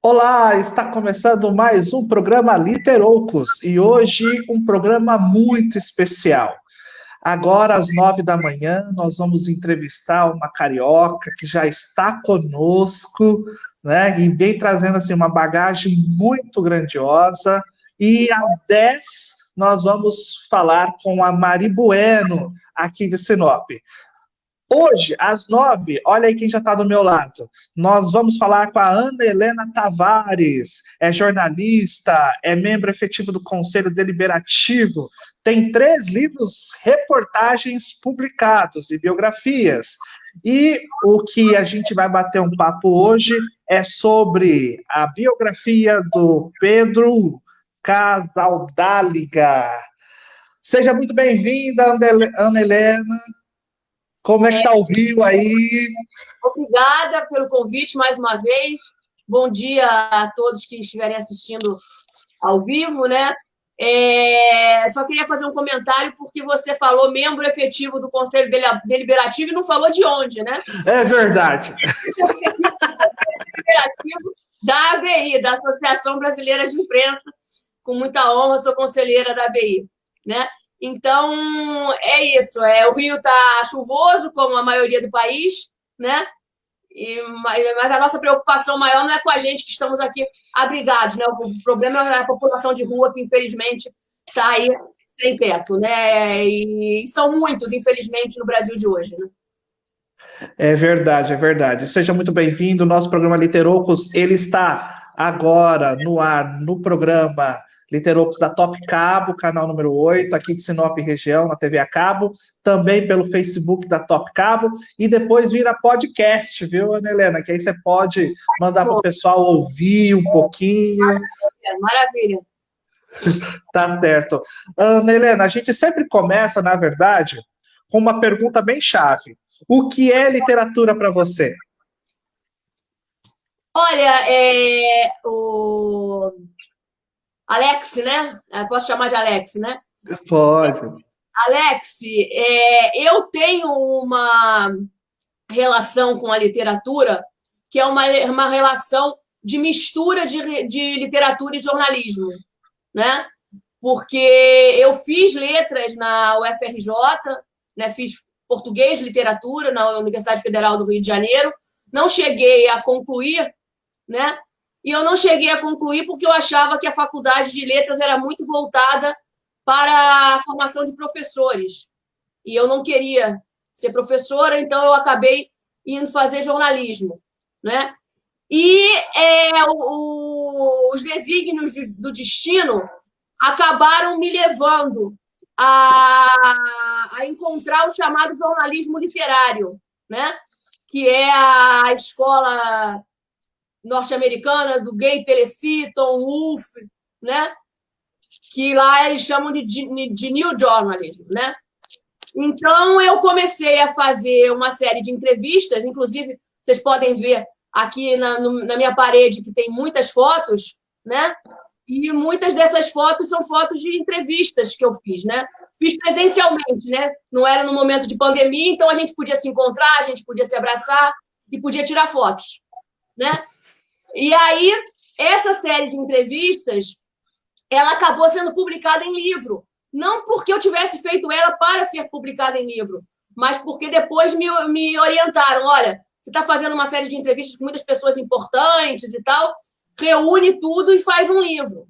Olá, está começando mais um programa Literoucos e hoje um programa muito especial. Agora, às 9 da manhã, nós vamos entrevistar uma carioca que já está conosco, né? E vem trazendo assim, uma bagagem muito grandiosa. E às 10 nós vamos falar com a Mari Bueno, aqui de Sinop. Hoje, às 9, olha aí quem já está do meu lado. Nós vamos falar com a Ana Helena Tavares. É jornalista, é membro efetivo do Conselho Deliberativo, tem 3 livros, reportagens publicados e biografias. E o que a gente vai bater um papo hoje é sobre a biografia do Pedro Casaldáliga. Seja muito bem-vinda, Ana Helena. Como é que tá o Rio aí? Obrigada pelo convite mais uma vez. Bom dia a todos que estiverem assistindo ao vivo, né? Só queria fazer um comentário porque você falou membro efetivo do Conselho Deliberativo e não falou de onde, né? É verdade. Deliberativo da ABI, da Associação Brasileira de Imprensa. Com muita honra, sou conselheira da ABI, né? Então, é isso. O Rio está chuvoso, como a maioria do país, né? Mas a nossa preocupação maior não é com a gente que estamos aqui abrigados, né? O problema é a população de rua que, infelizmente, está aí sem teto, né? E são muitos, infelizmente, no Brasil de hoje, né? É verdade, é verdade. Seja muito bem-vindo. O nosso programa Literoucos, ele está agora no ar, no programa Literoucos da Top Cabo, canal número 8, aqui de Sinop região, na TV a cabo, também pelo Facebook da Top Cabo, e depois vira podcast, viu, Ana Helena? Que aí você pode mandar para o pessoal ouvir um pouquinho. Maravilha. Tá certo. Ana Helena, a gente sempre começa, na verdade, com uma pergunta bem chave. O que é literatura para você? Olha, o Alex, né? Posso chamar de Alex, né? Pode. Alex, eu tenho uma relação com a literatura que é uma relação de mistura de literatura e jornalismo, né? Porque eu fiz letras na UFRJ, né? Fiz português, literatura na Universidade Federal do Rio de Janeiro, não cheguei a concluir, né? E eu não cheguei a concluir porque eu achava que a faculdade de letras era muito voltada para a formação de professores. E eu não queria ser professora, então eu acabei indo fazer jornalismo, né? E os desígnios do destino acabaram me levando a encontrar o chamado jornalismo literário, né? Que é a escola norte-americana do Gay Tennessee, Tom Wolfe, né? Que lá eles chamam de New Journalism, né? Então, eu comecei a fazer uma série de entrevistas, inclusive, vocês podem ver aqui na minha parede que tem muitas fotos, né? E muitas dessas fotos são fotos de entrevistas que eu fiz, né? Fiz presencialmente, né? Não era no momento de pandemia, então a gente podia se encontrar, a gente podia se abraçar e podia tirar fotos, né? E aí, essa série de entrevistas, ela acabou sendo publicada em livro. Não porque eu tivesse feito ela para ser publicada em livro, mas porque depois me orientaram. Olha, você está fazendo uma série de entrevistas com muitas pessoas importantes e tal, reúne tudo e faz um livro.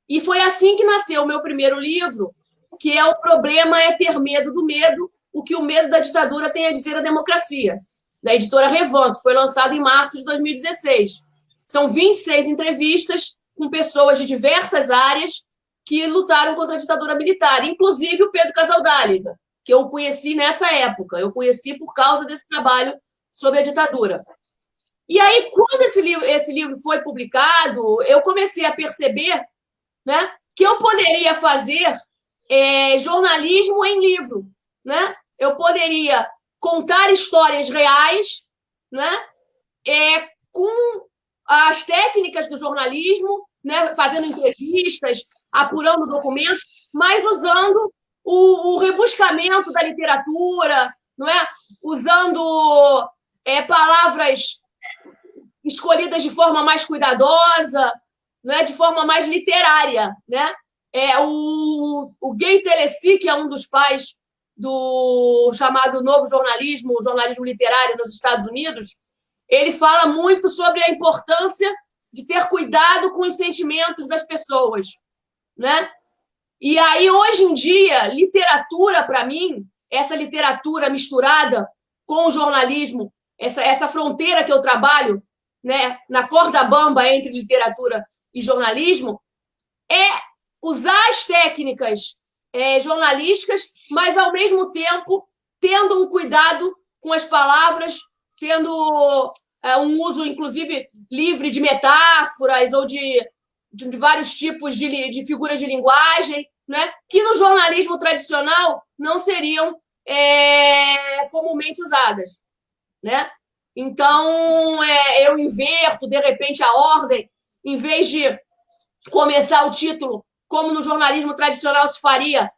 E foi assim que nasceu o meu primeiro livro, que é O Problema é Ter Medo do Medo, o que o medo da ditadura tem a dizer à democracia, da editora Revan, que foi lançado em março de 2016. São 26 entrevistas com pessoas de diversas áreas que lutaram contra a ditadura militar, inclusive o Pedro Casaldáliga, que eu conheci nessa época. Eu conheci por causa desse trabalho sobre a ditadura. E aí, quando esse livro foi publicado, eu comecei a perceber, né, que eu poderia fazer jornalismo em livro, né? Eu poderia contar histórias reais, né, com as técnicas do jornalismo, né, fazendo entrevistas, apurando documentos, mas usando o rebuscamento da literatura, não é? Usando palavras escolhidas de forma mais cuidadosa, né, de forma mais literária, né? O Guy Telesi, que é um dos pais do chamado novo jornalismo, o jornalismo literário nos Estados Unidos, ele fala muito sobre a importância de ter cuidado com os sentimentos das pessoas, né? E aí, hoje em dia, literatura, para mim, essa literatura misturada com o jornalismo, essa fronteira que eu trabalho, né, na corda bamba entre literatura e jornalismo, é usar as técnicas jornalísticas, mas, ao mesmo tempo, tendo um cuidado com as palavras, tendo um uso, inclusive, livre de metáforas ou de vários tipos de figuras de linguagem, né, que no jornalismo tradicional não seriam comumente usadas, né? Então, eu inverto, de repente, a ordem, em vez de começar o título, como no jornalismo tradicional se faria,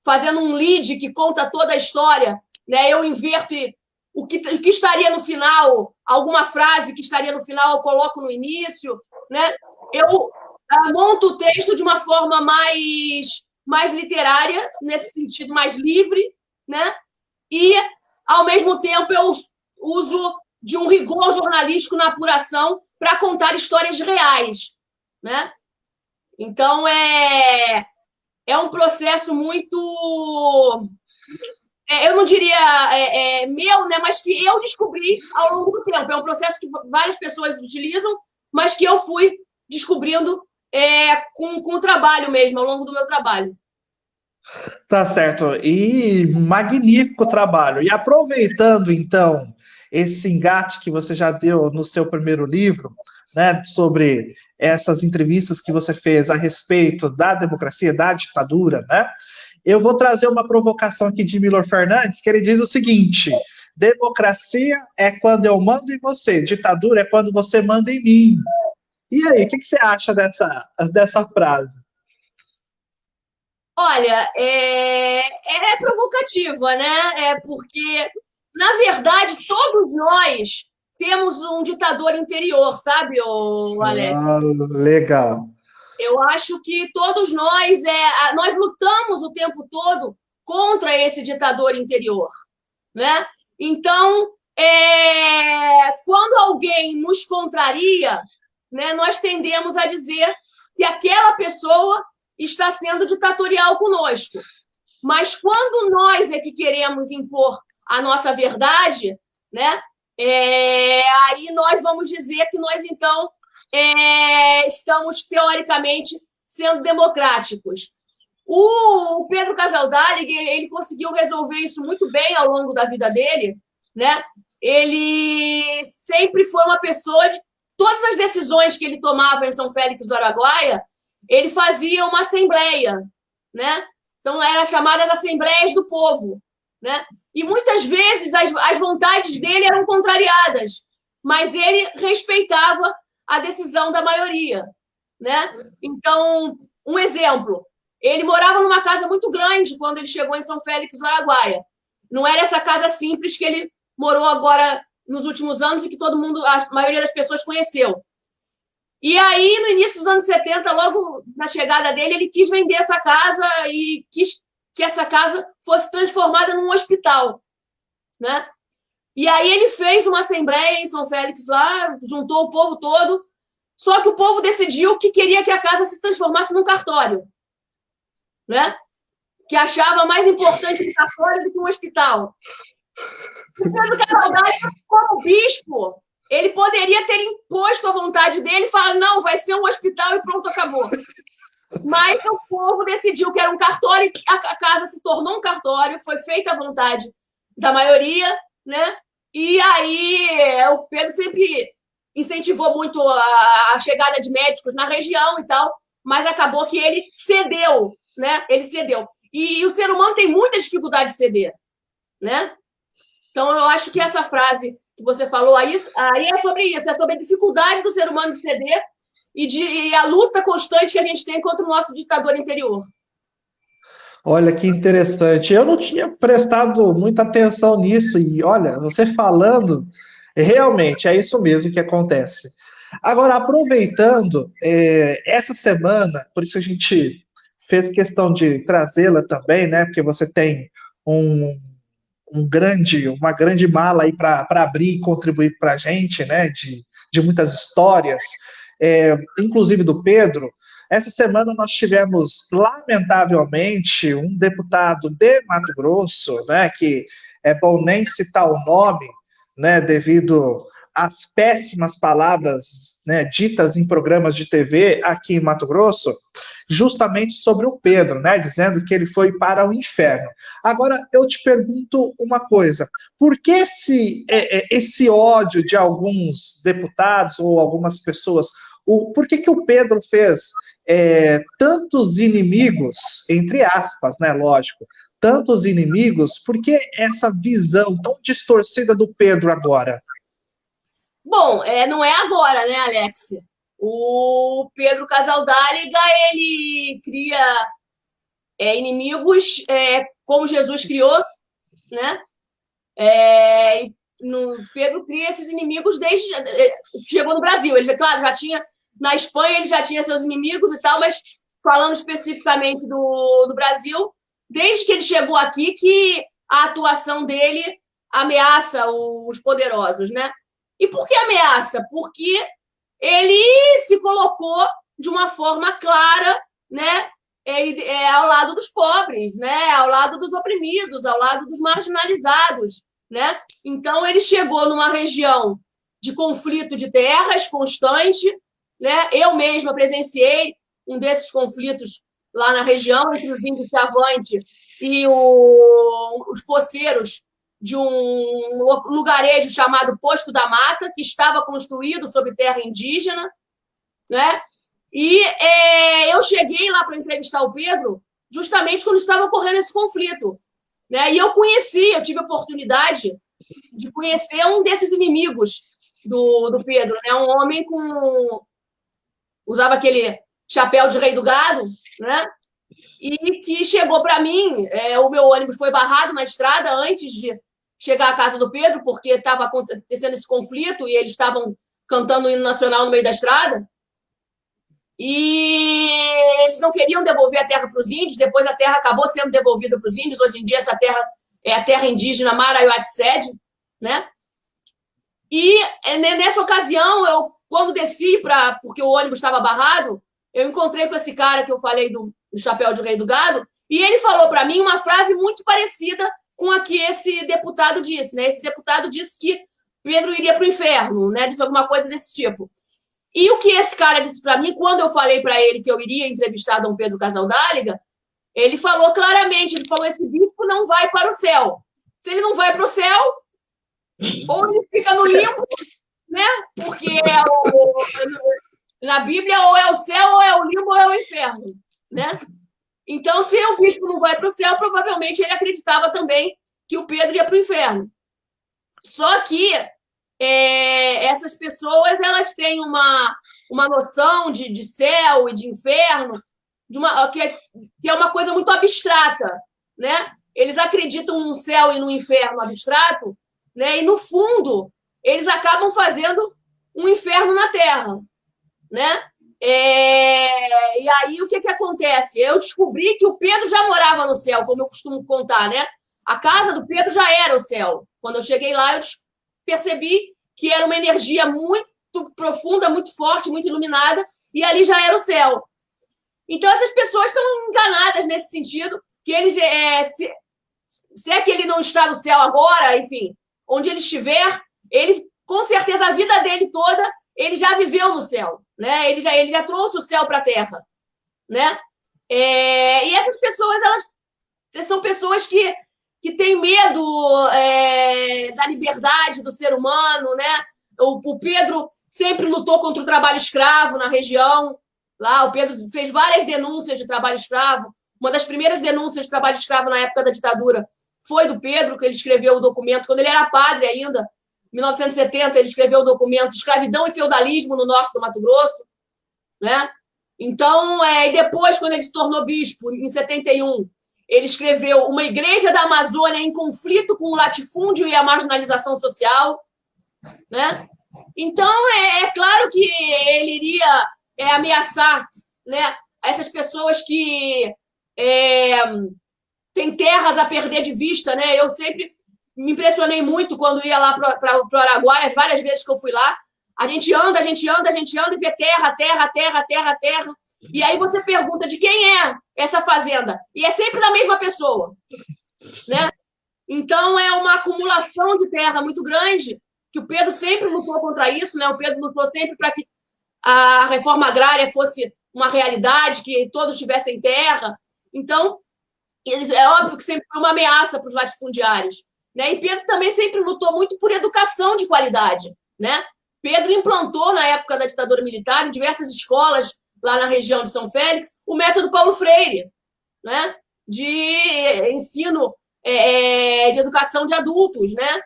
fazendo um lead que conta toda a história, né? Eu inverto o que estaria no final, alguma frase que estaria no final, eu coloco no início, né? Eu monto o texto de uma forma mais literária, nesse sentido, mais livre, né? E, ao mesmo tempo, eu uso de um rigor jornalístico na apuração para contar histórias reais, né? Então, é um processo muito... eu não diria meu, né, mas que eu descobri ao longo do tempo. É um processo que várias pessoas utilizam, mas que eu fui descobrindo com o trabalho mesmo, ao longo do meu trabalho. Tá certo. E magnífico trabalho. E aproveitando, então, esse engate que você já deu no seu primeiro livro, né, sobre essas entrevistas que você fez a respeito da democracia, da ditadura, né? Eu vou trazer uma provocação aqui de Milor Fernandes, que ele diz o seguinte: democracia é quando eu mando em você, ditadura é quando você manda em mim. E aí, o que você acha dessa frase? Olha, é provocativa, né? Porque, na verdade, todos nós temos um ditador interior, sabe, Alex? Ah, legal. Eu acho que todos nós lutamos o tempo todo contra esse ditador interior, né? Então, quando alguém nos contraria, né, nós tendemos a dizer que aquela pessoa está sendo ditatorial conosco. Mas quando nós é que queremos impor a nossa verdade, né, aí nós vamos dizer que nós, então, estamos, teoricamente, sendo democráticos. O Pedro Casaldáliga, ele conseguiu resolver isso muito bem ao longo da vida dele, né? Ele sempre foi uma pessoa de todas as decisões que ele tomava em São Félix do Araguaia, ele fazia uma assembleia, né? Então, eram chamadas assembleias do povo, né? E muitas vezes as vontades dele eram contrariadas, mas ele respeitava a decisão da maioria, né? Então, um exemplo, ele morava numa casa muito grande quando ele chegou em São Félix do Araguaia. Não era essa casa simples que ele morou agora nos últimos anos e que todo mundo, a maioria das pessoas conheceu. E aí, no início dos anos 70, logo na chegada dele, ele quis vender essa casa e quis que essa casa fosse transformada num hospital, né? E aí ele fez uma assembleia em São Félix lá, juntou o povo todo, só que o povo decidiu que queria que a casa se transformasse num cartório, né? Que achava mais importante um cartório do que um hospital. O Pedro Cavalcante, como bispo, ele poderia ter imposto a vontade dele e falar, não, vai ser um hospital e pronto, acabou. Mas o povo decidiu que era um cartório, a casa se tornou um cartório, foi feita à vontade da maioria, né? E aí o Pedro sempre incentivou muito a chegada de médicos na região e tal, mas acabou que ele cedeu, né? Ele cedeu. E o ser humano tem muita dificuldade de ceder, né? Então, eu acho que essa frase que você falou aí é sobre isso, é sobre a dificuldade do ser humano de ceder e a luta constante que a gente tem contra o nosso ditador interior. Olha que interessante. Eu não tinha prestado muita atenção nisso, e olha, você falando, Realmente, é isso mesmo que acontece. Agora, aproveitando, essa semana, por isso a gente fez questão de trazê-la também, né? Porque você tem um, uma grande mala aí para abrir e contribuir para a gente, né? De muitas histórias, inclusive do Pedro. Essa semana nós tivemos, lamentavelmente, um deputado de Mato Grosso, né? Que é bom nem citar o nome, né? Devido às péssimas palavras, né, ditas em programas de TV aqui em Mato Grosso, justamente sobre o Pedro, né, dizendo que ele foi para o inferno. Agora, eu te pergunto uma coisa: por que esse ódio de alguns deputados ou algumas pessoas? Por que o Pedro fez tantos inimigos, entre aspas, né, lógico, tantos inimigos? Por que essa visão tão distorcida do Pedro agora? Bom, não é agora, né, Alex? O Pedro Casaldáliga, ele cria inimigos como Jesus criou, né? Pedro cria esses inimigos desde chegou no Brasil. Ele, claro, já tinha na Espanha, ele já tinha seus inimigos e tal, mas falando especificamente do Brasil, desde que ele chegou aqui, que a atuação dele ameaça os poderosos, né? E por que ameaça? Porque ele se colocou de uma forma clara, né? Ele ao lado dos pobres, né? Ao lado dos oprimidos, ao lado dos marginalizados, né? Então ele chegou numa região de conflito de terras constante, né? Eu mesma presenciei um desses conflitos lá na região entre os índios Chavante e os poceiros de um lugarejo chamado Posto da Mata, que estava construído sobre terra indígena, né? E eu cheguei lá para entrevistar o Pedro justamente quando estava ocorrendo esse conflito, né? E eu tive a oportunidade de conhecer um desses inimigos do Pedro, né? Um homem usava aquele chapéu de rei do gado, né? E que chegou para mim, o meu ônibus foi barrado na estrada antes de chegar à casa do Pedro, porque estava acontecendo esse conflito e eles estavam cantando o hino nacional no meio da estrada. E eles não queriam devolver a terra para os índios, depois a terra acabou sendo devolvida para os índios. Hoje em dia essa terra é a terra indígena Maraiuaxed, né? E nessa ocasião, quando desci, porque o ônibus estava barrado, eu encontrei com esse cara que eu falei do chapéu de rei do gado, e ele falou para mim uma frase muito parecida com a que esse deputado disse, né? Esse deputado disse que Pedro iria para o inferno, né? Disse alguma coisa desse tipo. E o que esse cara disse para mim, quando eu falei para ele que eu iria entrevistar Dom Pedro Casaldáliga, ele falou claramente, ele falou, esse bispo não vai para o céu. Se ele não vai para o céu, ou ele fica no limbo, né? Porque na Bíblia ou é o céu, ou é o limbo, ou é o inferno, né? Então, se o bispo não vai para o céu, provavelmente ele acreditava também que o Pedro ia para o inferno. Só que essas pessoas, elas têm uma noção de céu e de inferno que é uma coisa muito abstrata, né? Eles acreditam num céu e num inferno abstrato, né? E, no fundo, eles acabam fazendo um inferno na Terra, né? E aí, o que acontece? Eu descobri que o Pedro já morava no céu, como eu costumo contar, né? A casa do Pedro já era o céu. Quando eu cheguei lá, eu percebi que era uma energia muito profunda, muito forte, muito iluminada, e ali já era o céu. Então, essas pessoas estão enganadas nesse sentido, que eles, se é que ele não está no céu agora, enfim, onde ele estiver, ele, com certeza, a vida dele toda, ele já viveu no céu, né? Ele já trouxe o céu para a Terra, né? E essas pessoas, elas são pessoas que têm medo da liberdade do ser humano, né? O Pedro sempre lutou contra o trabalho escravo na região. Lá, o Pedro fez várias denúncias de trabalho escravo. Uma das primeiras denúncias de trabalho escravo na época da ditadura foi do Pedro, que ele escreveu o documento, quando ele era padre ainda, em 1970, ele escreveu o documento Escravidão e Feudalismo no Norte do Mato Grosso, né? Então, e depois, quando ele se tornou bispo, em 71, ele escreveu Uma Igreja da Amazônia em Conflito com o Latifúndio e a Marginalização Social, né? Então, é claro que ele iria ameaçar, né, essas pessoas que têm terras a perder de vista, né? Eu sempre me impressionei muito quando ia lá para o Araguaia, as várias vezes que eu fui lá. A gente anda e vê terra, terra, terra, terra, terra. E aí você pergunta de quem é essa fazenda. E é sempre da mesma pessoa, né? Então, é uma acumulação de terra muito grande, que o Pedro sempre lutou contra isso, né? O Pedro lutou sempre para que a reforma agrária fosse uma realidade, que todos tivessem terra. Então, é óbvio que sempre foi uma ameaça para os latifundiários, né? E Pedro também sempre lutou muito por educação de qualidade, né? Pedro implantou, na época da ditadura militar, em diversas escolas lá na região de São Félix, o método Paulo Freire, né? De ensino de educação de adultos, né?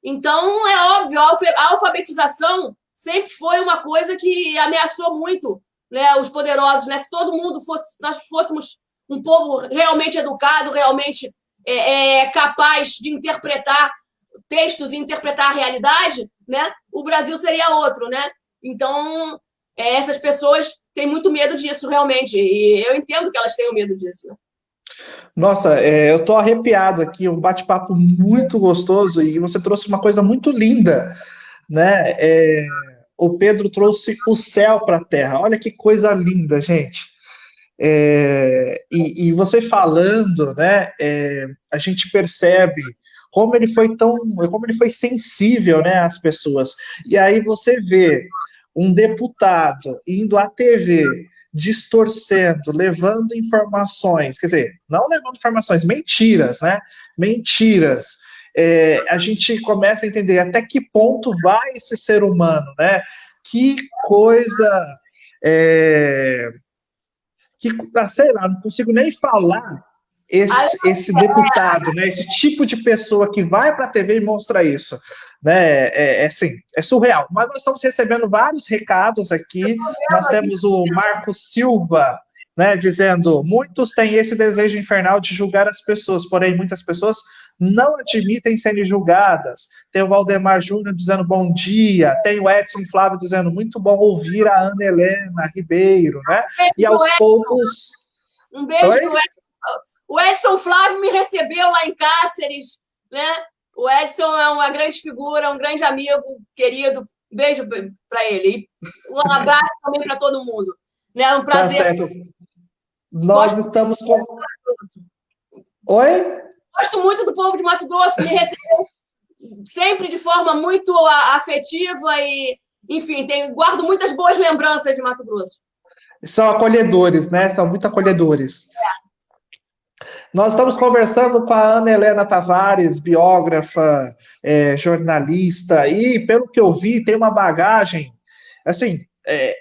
Então, é óbvio, a alfabetização sempre foi uma coisa que ameaçou muito, né, os poderosos, né? Se todo mundo nós fôssemos um povo realmente educado, realmente capaz de interpretar textos e interpretar a realidade, né? O Brasil seria outro, né? Então, essas pessoas têm muito medo disso, realmente, e eu entendo que elas tenham medo disso, né? Nossa, eu estou arrepiado aqui, um bate-papo muito gostoso e você trouxe uma coisa muito linda, né? O Pedro trouxe o céu para a terra. Olha que coisa linda, gente. E você falando, né? A gente percebe como ele foi sensível, né, às pessoas. E aí você vê um deputado indo à TV distorcendo, levando informações, quer dizer, não levando informações, mentiras, né? Mentiras. A gente começa a entender até que ponto vai esse ser humano, né? Que coisa. Sei lá, não consigo nem falar esse deputado, né? Esse tipo de pessoa que vai para a TV e mostra isso. Né? Assim, é surreal. Mas nós estamos recebendo vários recados aqui. Nós temos o Marcos Silva, né, dizendo: muitos têm esse desejo infernal de julgar as pessoas, porém muitas pessoas não admitem serem julgadas. Tem o Valdemar Júnior dizendo bom dia, tem o Edson Flávio dizendo muito bom ouvir a Ana Helena Ribeiro, né? E aos poucos. Um beijo pro Edson. O Edson Flávio me recebeu lá em Cáceres, né? O Edson é uma grande figura, um grande amigo, querido. Beijo para ele. E um abraço também para todo mundo. Né? Um prazer. Tá certo. Nós estamos com. Oi? Gosto muito do povo de Mato Grosso, me recebeu sempre de forma muito afetiva e, enfim, guardo muitas boas lembranças de Mato Grosso. São acolhedores, né? São muito acolhedores. Nós estamos conversando com a Ana Helena Tavares, biógrafa, jornalista, e, pelo que eu vi, tem uma bagagem, assim,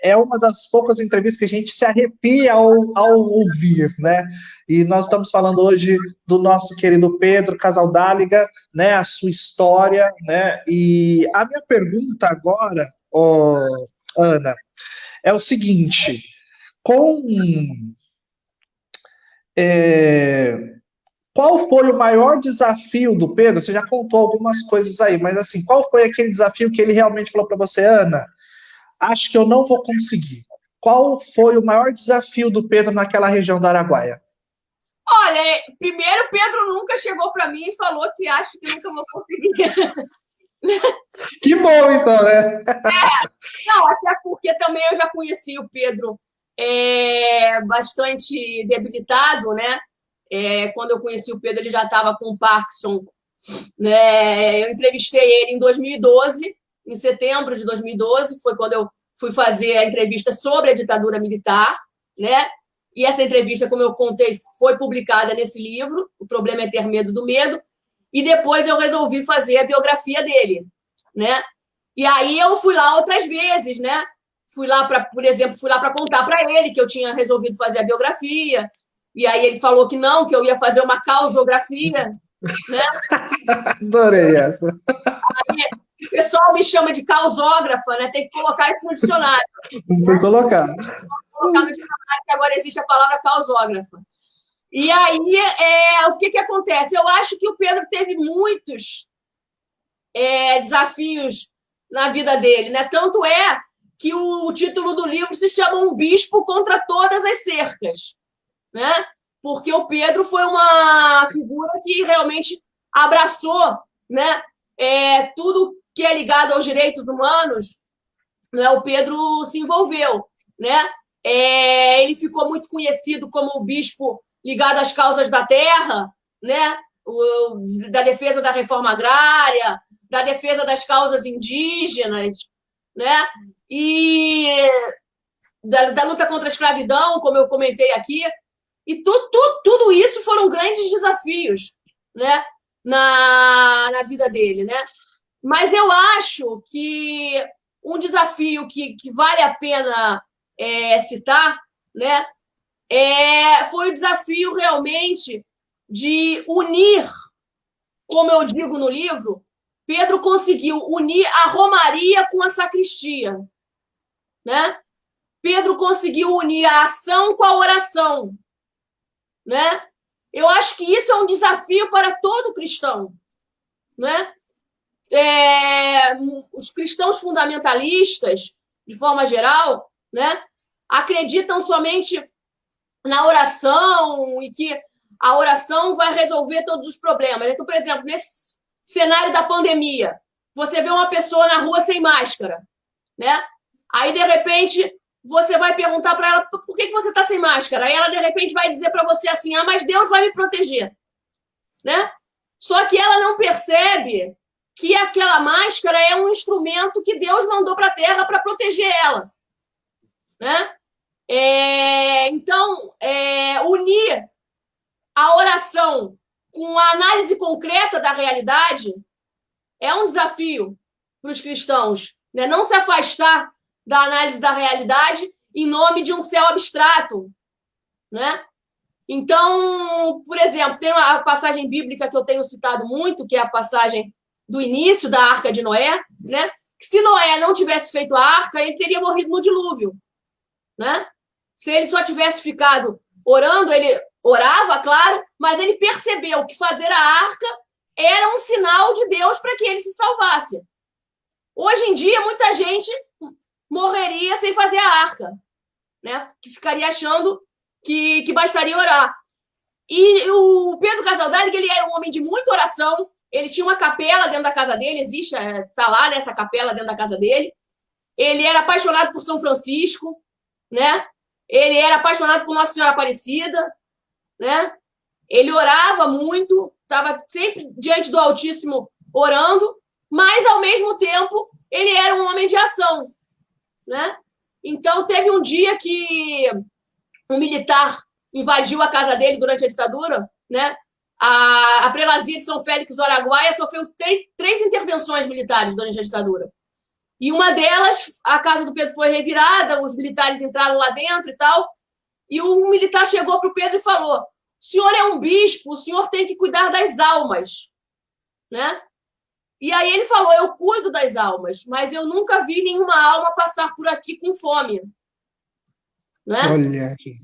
é uma das poucas entrevistas que a gente se arrepia ao ouvir, né? E nós estamos falando hoje do nosso querido Pedro Casaldáliga, né? A sua história, né? E a minha pergunta agora, Ana, é o seguinte: qual foi o maior desafio do Pedro? Você já contou algumas coisas aí, mas assim, qual foi aquele desafio que ele realmente falou para você, Ana? Acho que eu não vou conseguir. Qual foi o maior desafio do Pedro naquela região da Araguaia? Olha, primeiro, Pedro nunca chegou para mim e falou que acho que nunca vou conseguir. Que bom, então, né? Não, até porque também eu já conheci o Pedro bastante debilitado, né? Quando eu conheci o Pedro, ele já estava com Parkinson. Né? Eu entrevistei ele em 2012, em setembro de 2012, foi quando eu fui fazer a entrevista sobre a ditadura militar, né? E essa entrevista, como eu contei, foi publicada nesse livro, O Problema é Ter Medo do Medo, e depois eu resolvi fazer a biografia dele, né? E aí eu fui lá outras vezes, né? Fui lá para, por exemplo, para contar para ele que eu tinha resolvido fazer a biografia, e aí ele falou que não, que eu ia fazer uma causografia, né? Adorei essa. Aí, o pessoal me chama de causógrafa, né? Tem que colocar isso no dicionário. Não foi colocar. Colocar no dicionário que agora existe a palavra causógrafa. E aí, o que acontece? Eu acho que o Pedro teve muitos desafios na vida dele, né? Tanto é que o título do livro se chama Um Bispo contra Todas as Cercas, né? Porque o Pedro foi uma figura que realmente abraçou, né? Tudo que é ligado aos direitos humanos, né? O Pedro se envolveu, né? Ele ficou muito conhecido como o bispo ligado às causas da terra, né? Da defesa da reforma agrária, da defesa das causas indígenas, né? E da luta contra a escravidão, como eu comentei aqui. E tudo isso foram grandes desafios, né? Na vida dele, né? Mas eu acho que um desafio que vale a pena citar, né? Foi o desafio realmente de unir, como eu digo no livro, Pedro conseguiu unir a romaria com a sacristia, né? Pedro conseguiu unir a ação com a oração, né? Eu acho que isso é um desafio para todo cristão, né? Os cristãos fundamentalistas, de forma geral, né, acreditam somente na oração e que a oração vai resolver todos os problemas. Então, por exemplo, nesse cenário da pandemia, você vê uma pessoa na rua sem máscara, né? Aí, de repente, você vai perguntar para ela por que você está sem máscara. Aí ela, de repente, vai dizer para você assim, mas Deus vai me proteger, né? Só que ela não percebe que aquela máscara é um instrumento que Deus mandou para a Terra para proteger ela, né? Então, unir a oração com a análise concreta da realidade é um desafio para os cristãos, né? Não se afastar da análise da realidade em nome de um céu abstrato, né? Então, por exemplo, tem uma passagem bíblica que eu tenho citado muito, que é a passagem do início da Arca de Noé, né? Que se Noé não tivesse feito a arca, ele teria morrido no dilúvio, né? Se ele só tivesse ficado orando, ele orava, claro, mas ele percebeu que fazer a arca era um sinal de Deus para que ele se salvasse. Hoje em dia, muita gente morreria sem fazer a arca, né? Que ficaria achando que bastaria orar. E o Pedro Casaldáliga, ele era um homem de muita oração, ele tinha uma capela dentro da casa dele, existe, tá lá nessa capela dentro da casa dele. Ele era apaixonado por São Francisco, né? Ele era apaixonado por Nossa Senhora Aparecida, né? Ele orava muito, estava sempre diante do Altíssimo orando, mas, ao mesmo tempo, ele era um homem de ação, né? Então, teve um dia que um militar invadiu a casa dele durante a ditadura, né? A prelazia de São Félix do Araguaia sofreu três intervenções militares durante a ditadura. E uma delas, a casa do Pedro foi revirada, os militares entraram lá dentro e tal, e o militar chegou para o Pedro e falou: o senhor é um bispo, o senhor tem que cuidar das almas, né? E aí ele falou: eu cuido das almas, mas eu nunca vi nenhuma alma passar por aqui com fome, né? Olha, gente.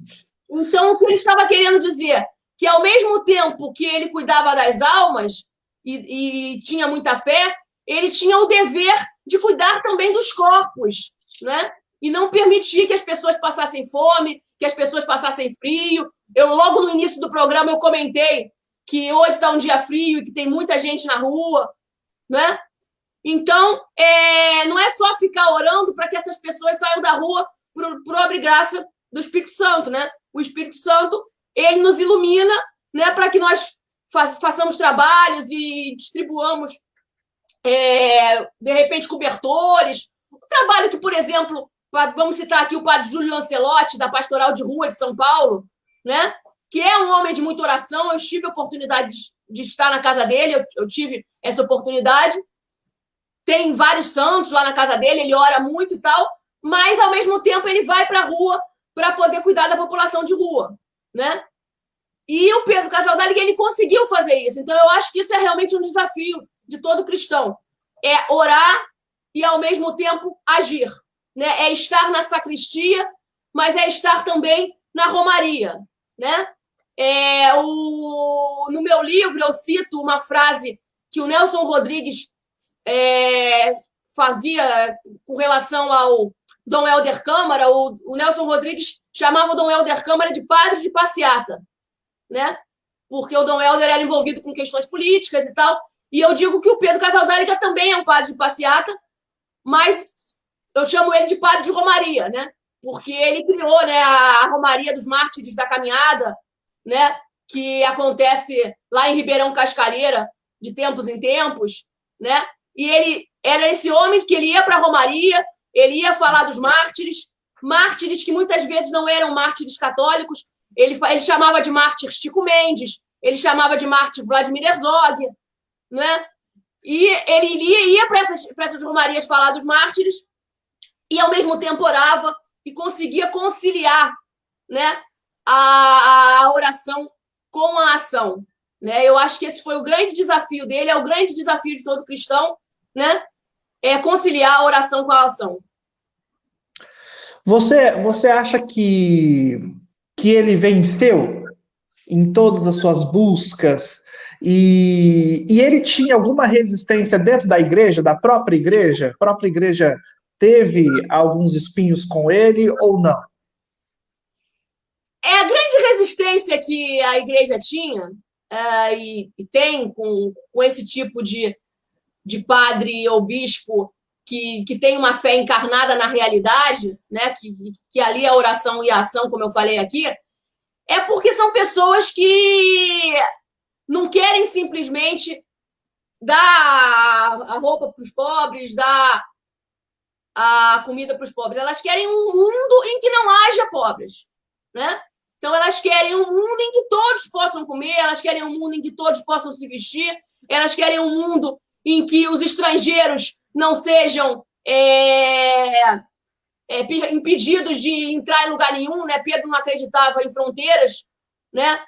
Então, o que ele estava querendo dizer? Que ao mesmo tempo que ele cuidava das almas e tinha muita fé, ele tinha o dever de cuidar também dos corpos, né? E não permitir que as pessoas passassem fome, que as pessoas passassem frio. Logo no início do programa, eu comentei que hoje está um dia frio e que tem muita gente na rua, né? Então, não é só ficar orando para que essas pessoas saiam da rua por obra e graça do Espírito Santo, né? O Espírito Santo, ele nos ilumina, né, para que nós façamos trabalhos e distribuamos, de repente, cobertores. O trabalho que, por exemplo, vamos citar aqui o padre Júlio Lancelotti, da Pastoral de Rua de São Paulo, né, que é um homem de muita oração. Eu tive a oportunidade de estar na casa dele, eu tive essa oportunidade. Tem vários santos lá na casa dele, ele ora muito e tal, mas, ao mesmo tempo, ele vai para a rua para poder cuidar da população de rua, né? E o Pedro Casaldáliga, ele conseguiu fazer isso. Então, eu acho que isso é realmente um desafio de todo cristão. É orar e, ao mesmo tempo, agir, né? É estar na sacristia, mas é estar também na romaria, né? No meu livro, eu cito uma frase que o Nelson Rodrigues fazia com relação ao Dom Helder Câmara. O Nelson Rodrigues chamava o Dom Helder Câmara de padre de passeata, né? Porque o Dom Helder era envolvido com questões políticas e tal. E eu digo que o Pedro Casaldáliga também é um padre de passeata, mas eu chamo ele de padre de romaria, né? Porque ele criou, né, a Romaria dos Mártires da Caminhada, né, que acontece lá em Ribeirão Cascalheira de tempos em tempos, né? E ele era esse homem que ele ia para a Romaria, ele ia falar dos mártires, mártires que muitas vezes não eram mártires católicos. Ele chamava de mártir Chico Mendes, ele chamava de mártir Vladimir Herzog, né? E ele ia para essas romarias falar dos mártires e, ao mesmo tempo, orava e conseguia conciliar, né, a oração com a ação, né? Eu acho que esse foi o grande desafio dele, é o grande desafio de todo cristão, né? É conciliar a oração com a ação. Você acha que ele venceu em todas as suas buscas e ele tinha alguma resistência dentro da igreja, da própria igreja? A própria igreja teve alguns espinhos com ele ou não? É a grande resistência que a igreja tinha e tem com esse tipo de padre ou bispo que tem uma fé encarnada na realidade, né? Que ali a oração e a ação, como eu falei aqui, é porque são pessoas que não querem simplesmente dar a roupa para os pobres, dar a comida para os pobres. Elas querem um mundo em que não haja pobres, né? Então, elas querem um mundo em que todos possam comer, elas querem um mundo em que todos possam se vestir, elas querem um mundo em que os estrangeiros não sejam impedidos de entrar em lugar nenhum, né? Pedro não acreditava em fronteiras, né?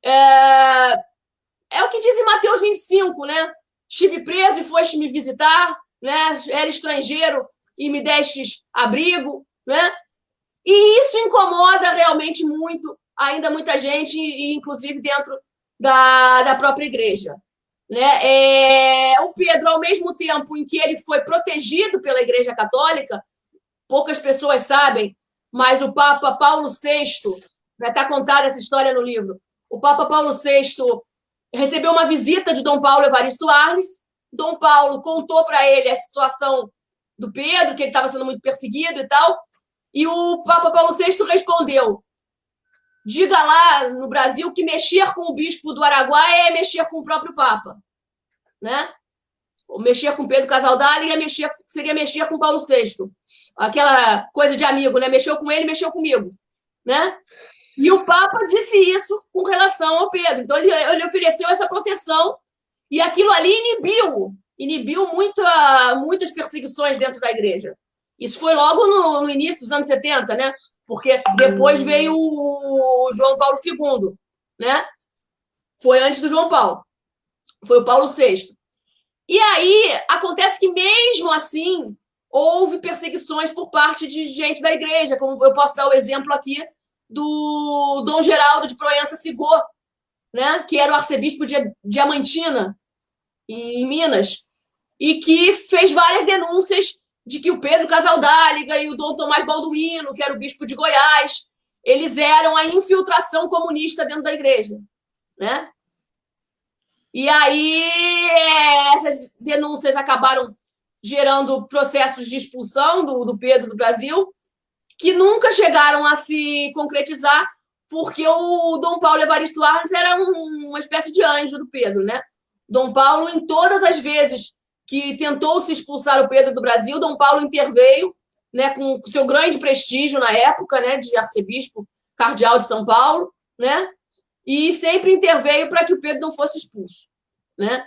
É o que diz em Mateus 25, né? Estive preso e foste me visitar, né? Era estrangeiro e me destes abrigo, né? E isso incomoda realmente muito, ainda muita gente, e inclusive dentro da própria igreja, né? O Pedro, ao mesmo tempo em que ele foi protegido pela Igreja Católica, poucas pessoas sabem, mas o Papa Paulo VI, vai estar contada essa história no livro, o Papa Paulo VI recebeu uma visita de Dom Paulo Evaristo Arnes. Dom Paulo contou para ele a situação do Pedro, que ele estava sendo muito perseguido e tal, e o Papa Paulo VI respondeu: diga lá no Brasil que mexer com o bispo do Araguaia é mexer com o próprio Papa, né? Mexer com Pedro Casaldáliga seria mexer com Paulo VI. Aquela coisa de amigo, né? Mexeu com ele, mexeu comigo, né? E o Papa disse isso com relação ao Pedro. Então, ele ofereceu essa proteção e aquilo ali inibiu muitas perseguições dentro da igreja. Isso foi logo no início dos anos 70, né? Porque depois veio o João Paulo II, né? Foi antes do João Paulo. Foi o Paulo VI. E aí, acontece que mesmo assim, houve perseguições por parte de gente da igreja, como eu posso dar o exemplo aqui do Dom Geraldo de Proença Sigor, né? Que era o arcebispo de Diamantina, em Minas, e que fez várias denúncias de que o Pedro Casaldáliga e o Dom Tomás Balduino, que era o bispo de Goiás, eles eram a infiltração comunista dentro da igreja, né? E aí essas denúncias acabaram gerando processos de expulsão do Pedro do Brasil, que nunca chegaram a se concretizar, porque o Dom Paulo Evaristo Arnes era uma espécie de anjo do Pedro, né? Dom Paulo, em todas as vezes que tentou se expulsar o Pedro do Brasil, Dom Paulo interveio, né, com o seu grande prestígio na época, né, de arcebispo cardeal de São Paulo, né? E sempre interveio para que o Pedro não fosse expulso, né?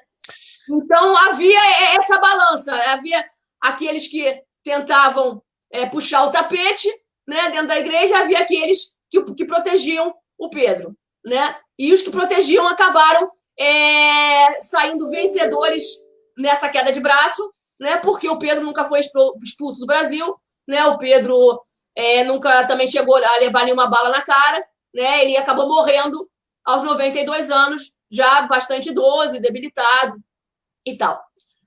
Então, havia essa balança, havia aqueles que tentavam puxar o tapete, né, dentro da igreja, havia aqueles que protegiam o Pedro, né? E os que protegiam acabaram saindo vencedores nessa queda de braço, né? Porque o Pedro nunca foi expulso do Brasil, né? O Pedro nunca também chegou a levar nenhuma bala na cara, né? Ele acabou morrendo aos 92 anos, já bastante idoso e debilitado e tal.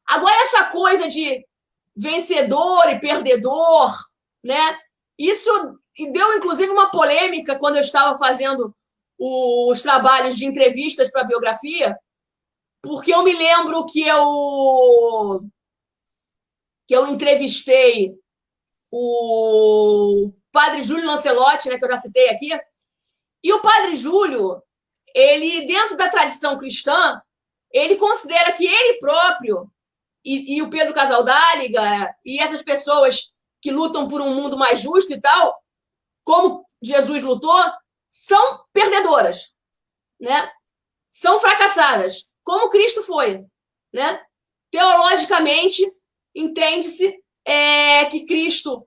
Agora, essa coisa de vencedor e perdedor, né? Isso deu, inclusive, uma polêmica quando eu estava fazendo os trabalhos de entrevistas para a biografia, porque eu me lembro que eu entrevistei o padre Júlio Lancelotti, né, que eu já citei aqui, e o padre Júlio, ele, dentro da tradição cristã, ele considera que ele próprio e o Pedro Casaldáliga e essas pessoas que lutam por um mundo mais justo e tal, como Jesus lutou, são perdedoras, né? São fracassadas, como Cristo foi, né? Teologicamente, entende-se que Cristo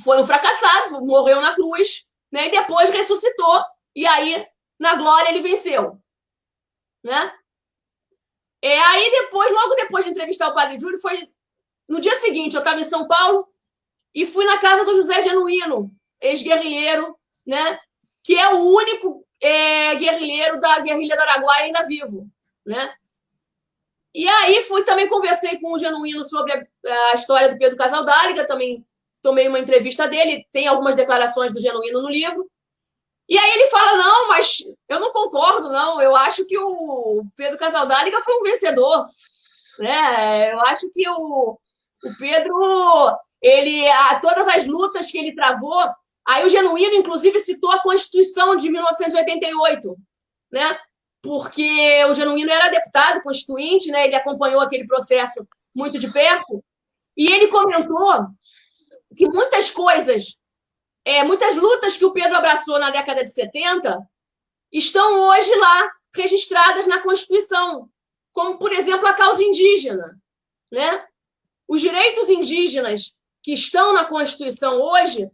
foi um fracassado, morreu na cruz, né? E depois ressuscitou, e aí, na glória, ele venceu, né? Aí depois, logo depois de entrevistar o padre Júlio, foi no dia seguinte, eu estava em São Paulo e fui na casa do José Genuíno, ex-guerrilheiro, né? Que é o único guerrilheiro da guerrilha do Araguaia ainda vivo, né? E aí também conversei com o Genuíno sobre a história do Pedro Casaldáliga, também tomei uma entrevista dele, tem algumas declarações do Genuíno no livro. E aí ele fala, não, mas eu não concordo, não. Eu acho que o Pedro Casaldáliga foi um vencedor, né? Eu acho que o Pedro, todas as lutas que ele travou, aí o Genuíno, inclusive, citou a Constituição de 1988, né? Porque o Genuíno era deputado constituinte, né? Ele acompanhou aquele processo muito de perto, e ele comentou que muitas coisas, muitas lutas que o Pedro abraçou na década de 70 estão hoje lá registradas na Constituição, como, por exemplo, a causa indígena, né? Os direitos indígenas que estão na Constituição hoje,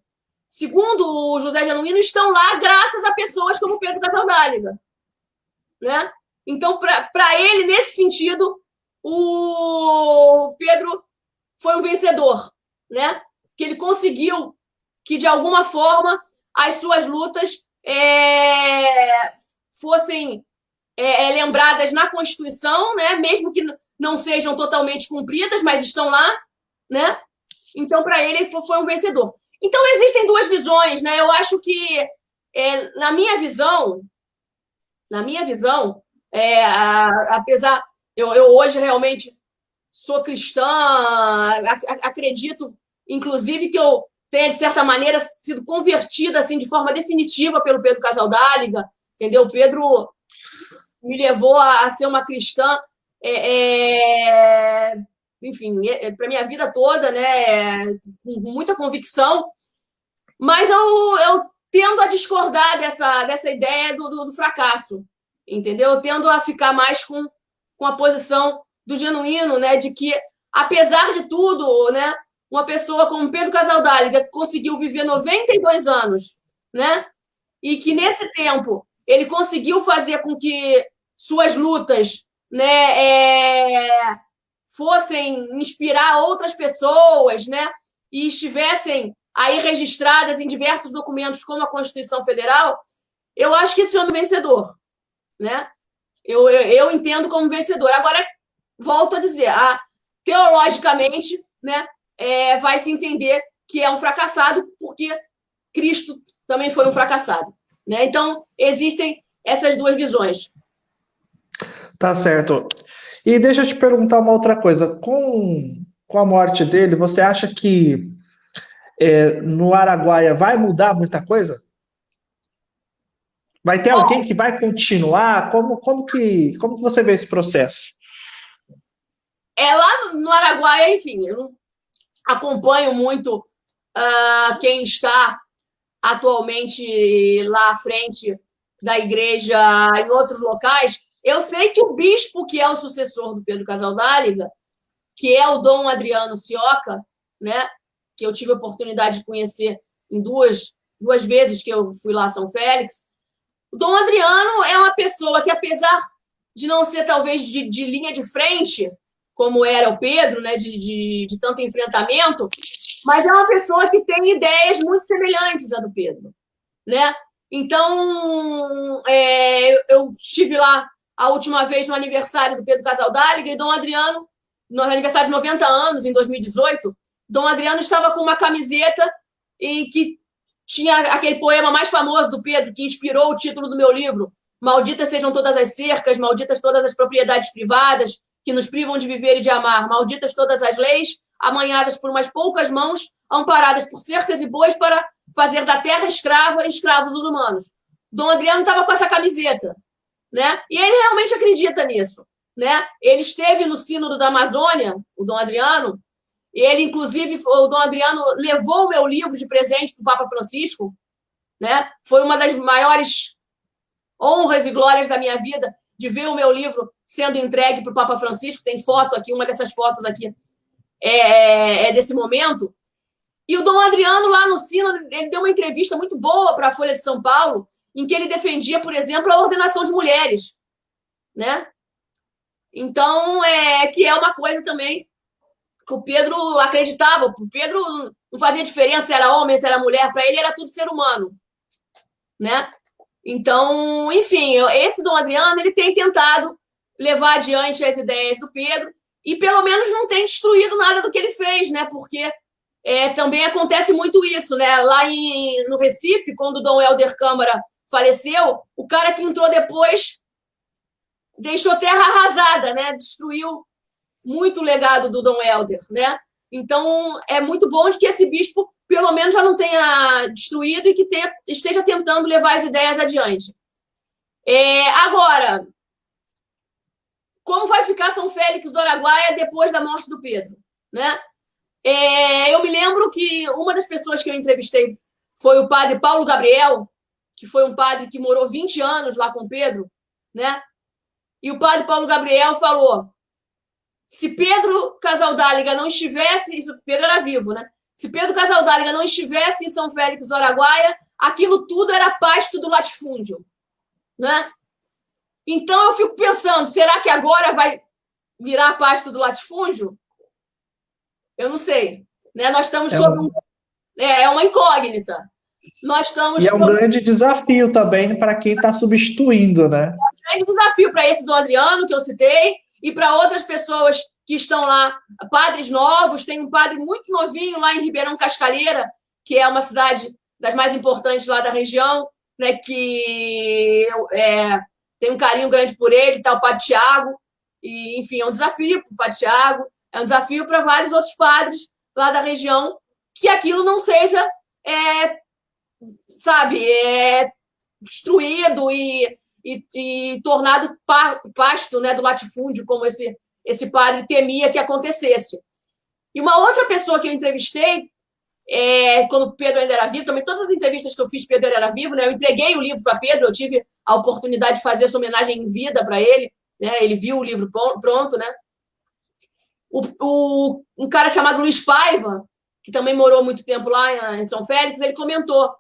segundo o José Genuíno, estão lá graças a pessoas como Pedro Casaldáliga, né? Então, para ele, nesse sentido, o Pedro foi um vencedor, né? Que ele conseguiu que, de alguma forma, as suas lutas fossem lembradas na Constituição, né? Mesmo que não sejam totalmente cumpridas, mas estão lá, né? Então, para ele foi um vencedor. Então, existem duas visões, né? Eu acho que, na minha visão, apesar, eu hoje realmente sou cristã, acredito, inclusive, que eu tenha, de certa maneira, sido convertida assim, de forma definitiva pelo Pedro Casaldáliga, entendeu? O Pedro me levou a ser uma cristã, enfim, para minha vida toda, né? Com muita convicção, mas eu tendo a discordar dessa ideia do fracasso, entendeu? Eu tendo a ficar mais com a posição do Genuíno, né? De que, apesar de tudo, né? Uma pessoa como Pedro Casaldáliga conseguiu viver 92 anos, né? E que, nesse tempo, ele conseguiu fazer com que suas lutas, né, fossem inspirar outras pessoas, né? E estivessem aí registradas em diversos documentos, como a Constituição Federal, eu acho que esse homem é vencedor, né? Eu entendo como vencedor. Agora, volto a dizer, teologicamente, né, vai se entender que é um fracassado, porque Cristo também foi um fracassado, né? Então, existem essas duas visões. Tá certo. E deixa eu te perguntar uma outra coisa. Com a morte dele, você acha que no Araguaia vai mudar muita coisa? Vai ter alguém que vai continuar? Como que você vê esse processo? Lá no Araguaia, enfim, eu não acompanho muito quem está atualmente lá à frente da igreja em outros locais. Eu sei que o bispo, que é o sucessor do Pedro Casaldáliga, que é o Dom Adriano Sioca, né, que eu tive a oportunidade de conhecer em duas vezes que eu fui lá a São Félix. O Dom Adriano é uma pessoa que, apesar de não ser talvez de linha de frente, como era o Pedro, né, de tanto enfrentamento, mas é uma pessoa que tem ideias muito semelhantes à do Pedro, né? Então, eu estive lá a última vez no aniversário do Pedro Casaldáliga e Dom Adriano no aniversário de 90 anos, em 2018, Dom Adriano estava com uma camiseta em que tinha aquele poema mais famoso do Pedro, que inspirou o título do meu livro, Malditas sejam todas as cercas, malditas todas as propriedades privadas, que nos privam de viver e de amar, malditas todas as leis, amanhadas por umas poucas mãos, amparadas por cercas e bois para fazer da terra escrava e escravos os humanos. Dom Adriano estava com essa camiseta, né? E ele realmente acredita nisso, né? Ele esteve no Sínodo da Amazônia, o Dom Adriano, e ele, inclusive, o Dom Adriano levou o meu livro de presente para o Papa Francisco, né? Foi uma das maiores honras e glórias da minha vida de ver o meu livro sendo entregue para o Papa Francisco. Tem foto aqui, uma dessas fotos aqui é desse momento. E o Dom Adriano, lá no Sínodo, ele deu uma entrevista muito boa para a Folha de São Paulo, em que ele defendia, por exemplo, a ordenação de mulheres, né? Então, que é uma coisa também que o Pedro acreditava. O Pedro não fazia diferença se era homem, se era mulher, para ele era tudo ser humano, né? Então, enfim, esse Dom Adriano, ele tem tentado levar adiante as ideias do Pedro e pelo menos não tem destruído nada do que ele fez, né? Porque também acontece muito isso, né? Lá no Recife, quando o Dom Helder Câmara faleceu, o cara que entrou depois deixou terra arrasada, né? Destruiu muito o legado do Dom Helder, né? Então, é muito bom de que esse bispo, pelo menos, já não tenha destruído e que esteja tentando levar as ideias adiante. Agora, como vai ficar São Félix do Araguaia depois da morte do Pedro, né? Eu me lembro que uma das pessoas que eu entrevistei foi o padre Paulo Gabriel, que foi um padre que morou 20 anos lá com Pedro, né? E o padre Paulo Gabriel falou: se Pedro Casaldáliga não estivesse, isso Pedro era vivo, né? Se Pedro Casaldáliga não estivesse em São Félix do Araguaia, aquilo tudo era pasto do latifúndio, né? Então eu fico pensando, será que agora vai virar pasto do latifúndio? Eu não sei, né? Nós estamos sob uma incógnita. Nós estamos e é um grande desafio também para quem está substituindo, né? É um grande desafio para esse Dom Adriano que eu citei e para outras pessoas que estão lá, padres novos. Tem um padre muito novinho lá em Ribeirão Cascalheira, que é uma cidade das mais importantes lá da região, né? Que tem um carinho grande por ele, tá o padre Tiago. E, enfim, é um desafio para o padre Tiago, é um desafio para vários outros padres lá da região, que aquilo não seja, destruído e tornado pasto, né, do latifúndio, como esse padre temia que acontecesse. E uma outra pessoa que eu entrevistei, quando Pedro ainda era vivo, também todas as entrevistas que eu fiz, Pedro era vivo, né, eu entreguei o livro para Pedro, eu tive a oportunidade de fazer essa homenagem em vida para ele, né, ele viu o livro pronto, né. Um cara chamado Luiz Paiva, que também morou muito tempo lá em São Félix, ele comentou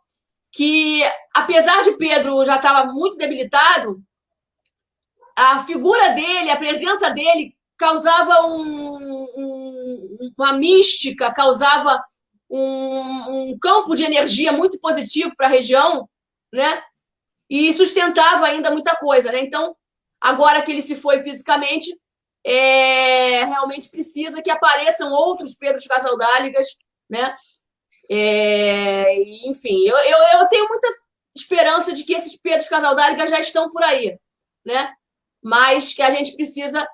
que, apesar de Pedro já estar muito debilitado, a figura dele, a presença dele causava uma mística, causava um campo de energia muito positivo para a região, né? E sustentava ainda muita coisa, né? Então, agora que ele se foi fisicamente, realmente precisa que apareçam outros Pedros Casaldáligas, né? Enfim, eu tenho muita esperança de que esses Pedros Casaldáligas já estão por aí, né? Mas que a gente precisa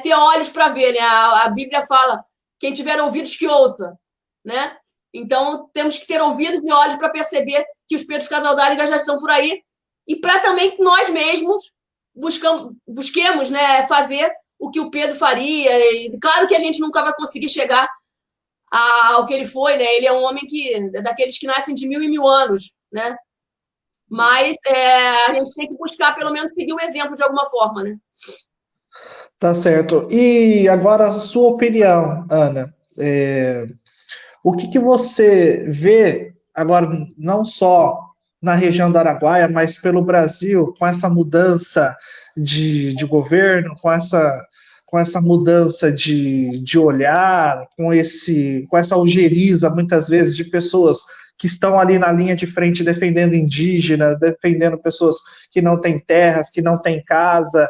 ter olhos para ver, né? A Bíblia fala: quem tiver ouvidos que ouça, né? Então temos que ter ouvidos e olhos para perceber que os Pedros Casaldáligas já estão por aí e para também que nós mesmos busquemos, né, fazer o que o Pedro faria. E claro que a gente nunca vai conseguir chegar ao que ele foi, né? Ele é um homem daqueles que nascem de 1000 em 1000 anos, né? Mas a gente tem que buscar, pelo menos, seguir o exemplo de alguma forma, né? Tá certo. E agora, a sua opinião, Ana. O que você vê agora, não só na região do Araguaia, mas pelo Brasil, com essa mudança de governo, com essa mudança de olhar, com essa algeriza, muitas vezes, de pessoas que estão ali na linha de frente defendendo indígenas, defendendo pessoas que não têm terras, que não têm casa.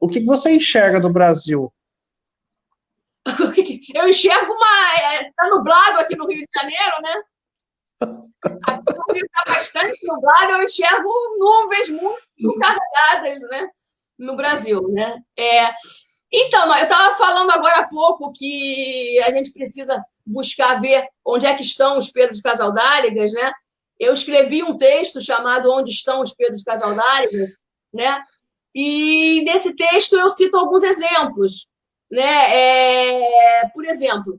O que você enxerga do Brasil? Eu enxergo está nublado aqui no Rio de Janeiro, né? Aqui no Rio está bastante nublado, eu enxergo nuvens muito carregadas, né? No Brasil, né? Então, eu estava falando agora há pouco que a gente precisa buscar ver onde é que estão os Pedros Casaldáligas, né? Eu escrevi um texto chamado Onde Estão os Pedros Casaldáligas, né? E nesse texto eu cito alguns exemplos, né? Por exemplo,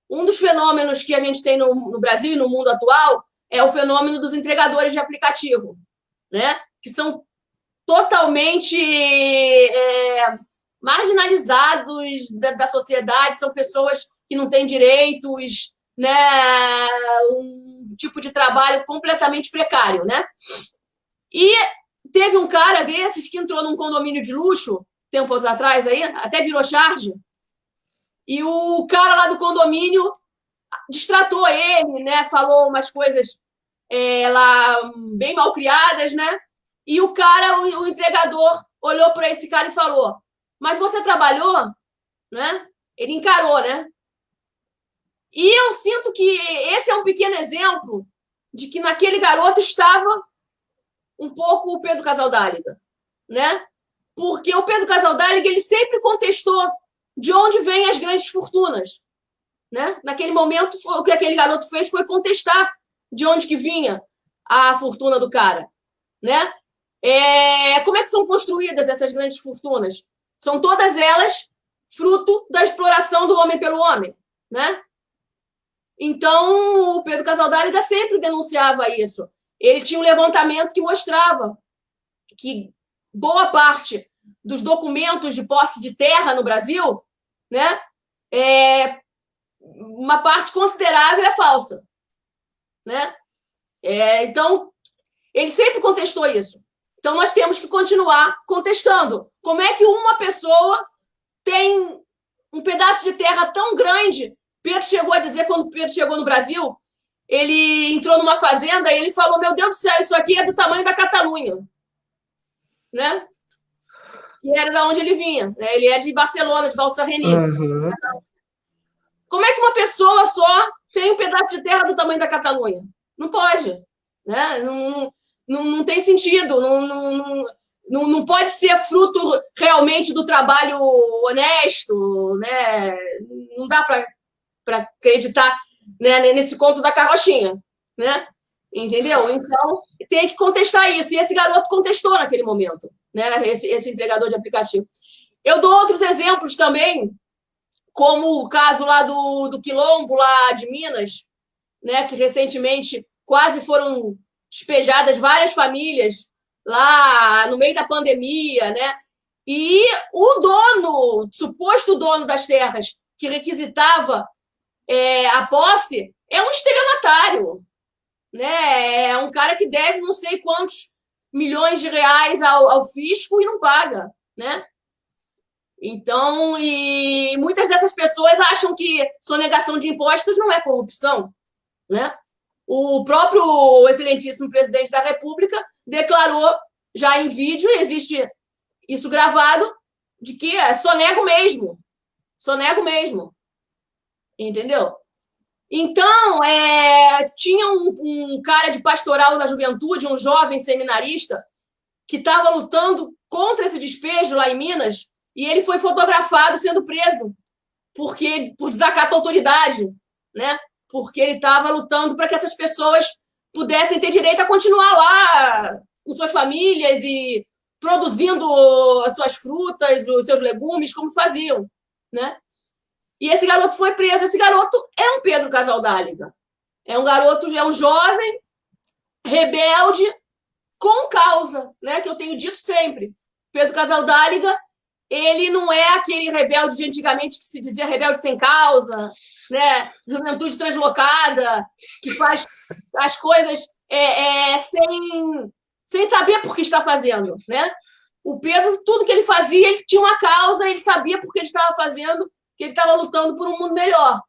um dos fenômenos que a gente tem no Brasil e no mundo atual é o fenômeno dos entregadores de aplicativo, né? Que são totalmente marginalizados da sociedade, são pessoas que não têm direitos, né? Um tipo de trabalho completamente precário, né? E teve um cara desses que entrou num condomínio de luxo, tempos atrás aí, até virou charge, e o cara lá do condomínio destratou ele, né? Falou umas coisas lá bem mal criadas, né? E o cara, o entregador, olhou para esse cara e falou: mas você trabalhou? Né? Ele encarou, né? E eu sinto que esse é um pequeno exemplo de que naquele garoto estava um pouco o Pedro Casaldáliga, né? Porque o Pedro Casaldáliga, ele sempre contestou de onde vêm as grandes fortunas, né? Naquele momento, o que aquele garoto fez foi contestar de onde que vinha a fortuna do cara, né? Como é que são construídas essas grandes fortunas? São todas elas fruto da exploração do homem pelo homem, né? Então, o Pedro Casaldáliga sempre denunciava isso. Ele tinha um levantamento que mostrava que boa parte dos documentos de posse de terra no Brasil, né, uma parte considerável é falsa, né? Então, ele sempre contestou isso. Então, nós temos que continuar contestando. Como é que uma pessoa tem um pedaço de terra tão grande? Pedro chegou a dizer, quando Pedro chegou no Brasil, ele entrou numa fazenda e ele falou: meu Deus do céu, isso aqui é do tamanho da Catalunha, né? Que era da onde ele vinha, né? Ele é de Barcelona, de Balsarreni. Uhum. Como é que uma pessoa só tem um pedaço de terra do tamanho da Catalunha? Não pode, né? Não tem sentido, não pode ser fruto realmente do trabalho honesto, né? Não dá para acreditar, né, nesse conto da carrochinha, né? Entendeu? Então, tem que contestar isso. E esse garoto contestou naquele momento, né? Esse entregador de aplicativo. Eu dou outros exemplos também, como o caso lá do Quilombo, lá de Minas, né? Que recentemente quase foram despejadas várias famílias lá no meio da pandemia, né? E o suposto dono das terras que requisitava a posse é um estelionatário, né? É um cara que deve não sei quantos milhões de reais ao fisco e não paga, né? Então, e muitas dessas pessoas acham que sonegação de impostos não é corrupção, né? O próprio excelentíssimo presidente da República declarou já em vídeo, existe isso gravado, de que sonego mesmo, entendeu? Então, tinha um cara de pastoral da juventude, um jovem seminarista, que estava lutando contra esse despejo lá em Minas, e ele foi fotografado sendo preso por desacato à autoridade, né? Porque ele estava lutando para que essas pessoas pudessem ter direito a continuar lá com suas famílias e produzindo as suas frutas, os seus legumes, como faziam, né? E esse garoto foi preso. Esse garoto é um Pedro Casaldáliga. É um garoto, é um jovem, rebelde, com causa, né? Que eu tenho dito sempre. Pedro Casaldáliga, ele não é aquele rebelde de antigamente que se dizia rebelde sem causa, né? Juventude translocada, que faz as coisas sem saber por que está fazendo, né? O Pedro, tudo que ele fazia, ele tinha uma causa, ele sabia por que ele estava fazendo, que ele estava lutando por um mundo melhor.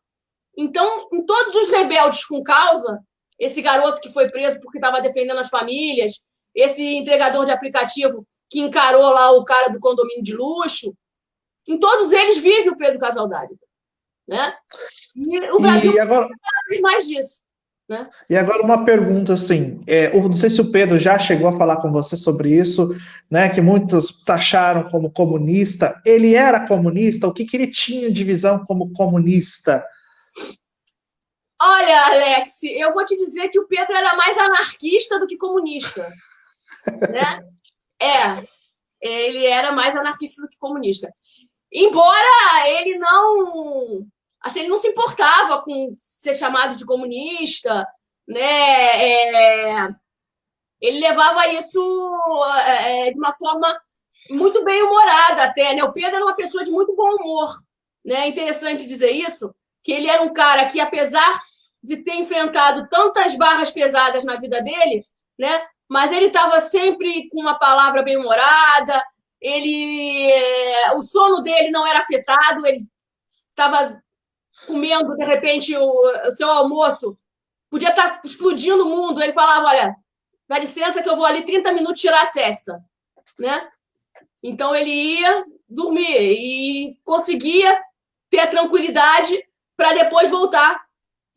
Então, em todos os rebeldes com causa, esse garoto que foi preso porque estava defendendo as famílias, esse entregador de aplicativo que encarou lá o cara do condomínio de luxo, em todos eles vive o Pedro Casaldáliga, né? E o Brasil E agora, precisa cada vez mais disso, né? e agora uma pergunta assim, não sei se o Pedro já chegou a falar com você sobre isso, né? Que muitos taxaram como comunista. Ele era comunista? O que que ele tinha de visão como comunista? Olha, Alex, eu vou te dizer que o Pedro era mais anarquista do que comunista, né? Ele era mais anarquista do que comunista. Embora ele não, assim, ele não se importava com ser chamado de comunista, né? Ele levava isso de uma forma muito bem humorada até, né? O Pedro era uma pessoa de muito bom humor, né? É interessante dizer isso, que ele era um cara que, apesar de ter enfrentado tantas barras pesadas na vida dele, né? Mas ele estava sempre com uma palavra bem humorada. O sono dele não era afetado. Ele estava comendo de repente o seu almoço, podia estar explodindo o mundo. Ele falava: olha, dá licença que eu vou ali 30 minutos tirar a siesta, né? Então ele ia dormir e conseguia ter a tranquilidade para depois voltar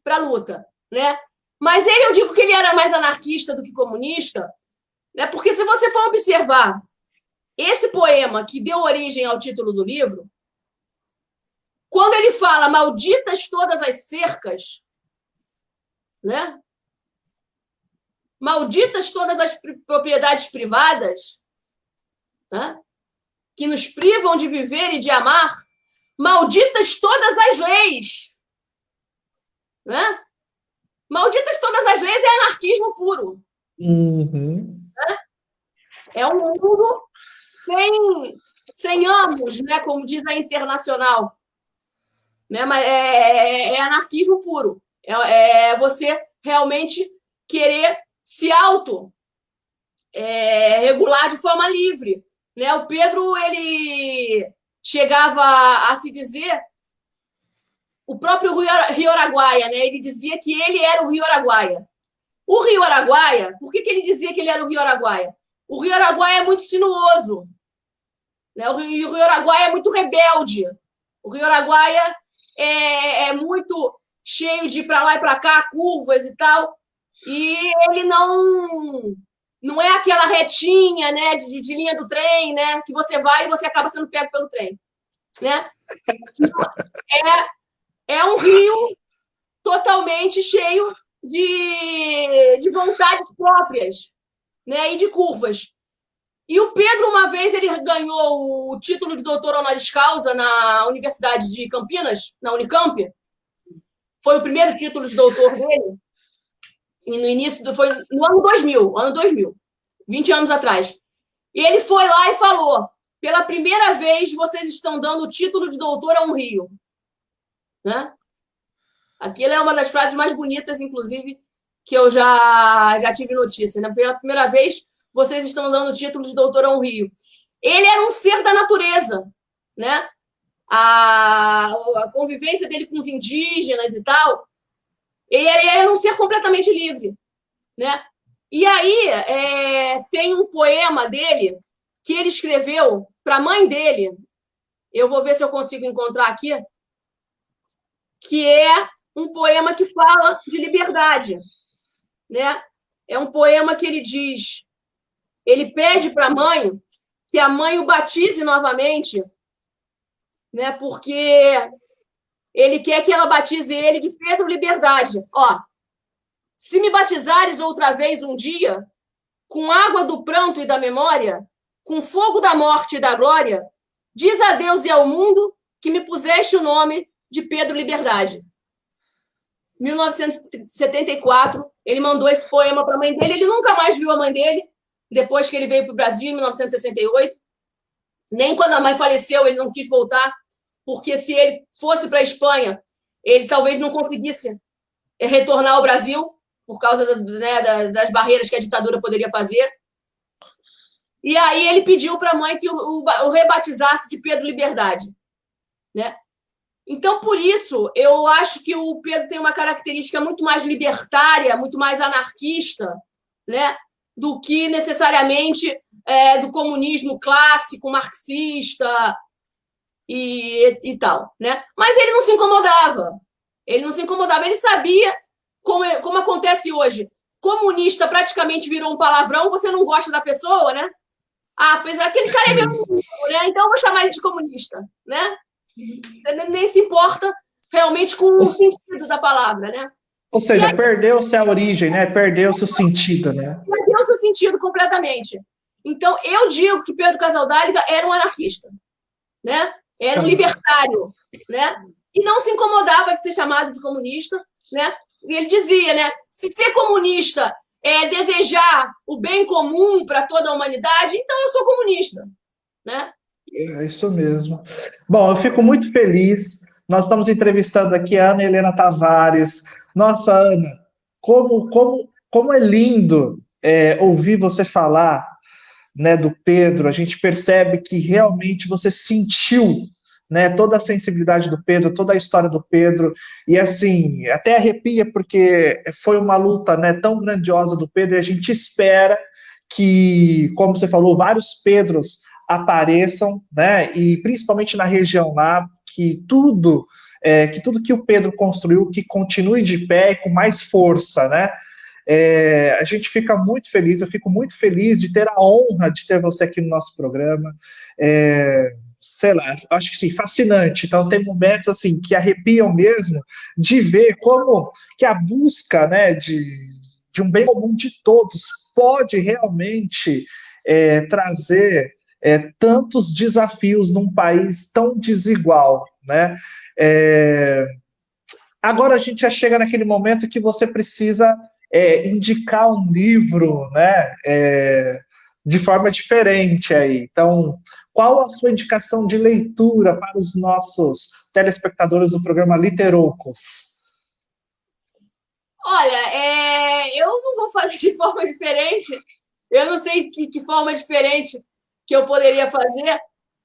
para a luta, né? Mas eu digo que ele era mais anarquista do que comunista, né? Porque se você for observar esse poema que deu origem ao título do livro, quando ele fala malditas todas as cercas, né? Malditas todas as propriedades privadas, né? Que nos privam de viver e de amar, malditas todas as leis, né? Malditas todas as leis é anarquismo puro. Uhum. Né? É um mundo sem amos, né? Como diz a Internacional. Né? Mas é anarquismo puro. É você realmente querer se regular de forma livre. Né? O Pedro, ele chegava a se dizer, o próprio Rio Araguaia, né? Ele dizia que ele era o Rio Araguaia. O Rio Araguaia, por que ele dizia que ele era o Rio Araguaia? O Rio Araguaia é muito sinuoso. Né? O Rio Araguaia é muito rebelde. O Rio Araguaia é muito cheio de ir para lá e para cá, curvas e tal. E ele não é aquela retinha, né, de linha do trem, né, que você vai e você acaba sendo pego pelo trem. Né? É um rio totalmente cheio de vontades próprias, né, e de curvas. E o Pedro, uma vez, ele ganhou o título de doutor honoris causa na Universidade de Campinas, na Unicamp. Foi o primeiro título de doutor dele. E no início, foi no ano 2000, 20 anos atrás. E ele foi lá e falou: pela primeira vez, vocês estão dando o título de doutor a um rio. Né? Aquilo é uma das frases mais bonitas, inclusive, que eu já tive notícia. Né? Pela primeira vez, vocês estão dando o título de doutor a um rio. Ele era um ser da natureza, né? A convivência dele com os indígenas e tal, ele era um ser completamente livre, né? E aí tem um poema dele que ele escreveu para a mãe dele, eu vou ver se eu consigo encontrar aqui, que é um poema que fala de liberdade, né? É um poema que ele diz, ele pede para a mãe que a mãe o batize novamente, né? Porque ele quer que ela batize ele de Pedro Liberdade. Ó, se me batizares outra vez um dia, com água do pranto e da memória, com fogo da morte e da glória, diz a Deus e ao mundo que me puseste o nome de Pedro Liberdade. 1974, ele mandou esse poema para a mãe dele. Ele nunca mais viu a mãe dele, depois que ele veio para o Brasil, em 1968. Nem quando a mãe faleceu, ele não quis voltar, porque se ele fosse para a Espanha, ele talvez não conseguisse retornar ao Brasil, por causa das barreiras que a ditadura poderia fazer. E aí ele pediu para a mãe que o rebatizasse de Pedro Liberdade. Né? Então, por isso, eu acho que o Pedro tem uma característica muito mais libertária, muito mais anarquista, né? Do que necessariamente do comunismo clássico, marxista, e tal, né? Mas ele não se incomodava. Ele não se incomodava, ele sabia como acontece hoje. Comunista praticamente virou um palavrão, você não gosta da pessoa, né? Ah, pois aquele cara é meu inimigo, né? Então eu vou chamar ele de comunista, né? Você nem se importa realmente com o sentido da palavra, né? Ou E seja, aí perdeu-se a origem, né? Perdeu-se o sentido, né? perdeu o seu sentido completamente. Então, eu digo que Pedro Casaldáliga era um anarquista, né? Era um libertário, né? E não se incomodava de ser chamado de comunista, né? E ele dizia, né? Se ser comunista é desejar o bem comum para toda a humanidade, então eu sou comunista, né? É isso mesmo. Bom, eu fico muito feliz. Nós estamos entrevistando aqui a Ana Helena Tavares. Nossa, Ana, como é lindo ouvir você falar, né, do Pedro. A gente percebe que realmente você sentiu, né, toda a sensibilidade do Pedro, toda a história do Pedro, e assim, até arrepia, porque foi uma luta, né, tão grandiosa do Pedro, e a gente espera que, como você falou, vários Pedros apareçam, né, e principalmente na região lá, que tudo que o Pedro construiu, que continue de pé e com mais força, né? A gente fica muito feliz, eu fico muito feliz de ter a honra de ter você aqui no nosso programa. Sei lá, acho que sim, fascinante. Então tem momentos assim que arrepiam mesmo de ver como que a busca, né, de um bem comum de todos pode realmente trazer tantos desafios num país tão desigual, né? É, Agora a gente já chega naquele momento que você precisa indicar um livro, né, de forma diferente aí. Então, qual a sua indicação de leitura para os nossos telespectadores do programa Literoucos? Olha, eu não vou fazer de forma diferente. Eu não sei que forma diferente que eu poderia fazer,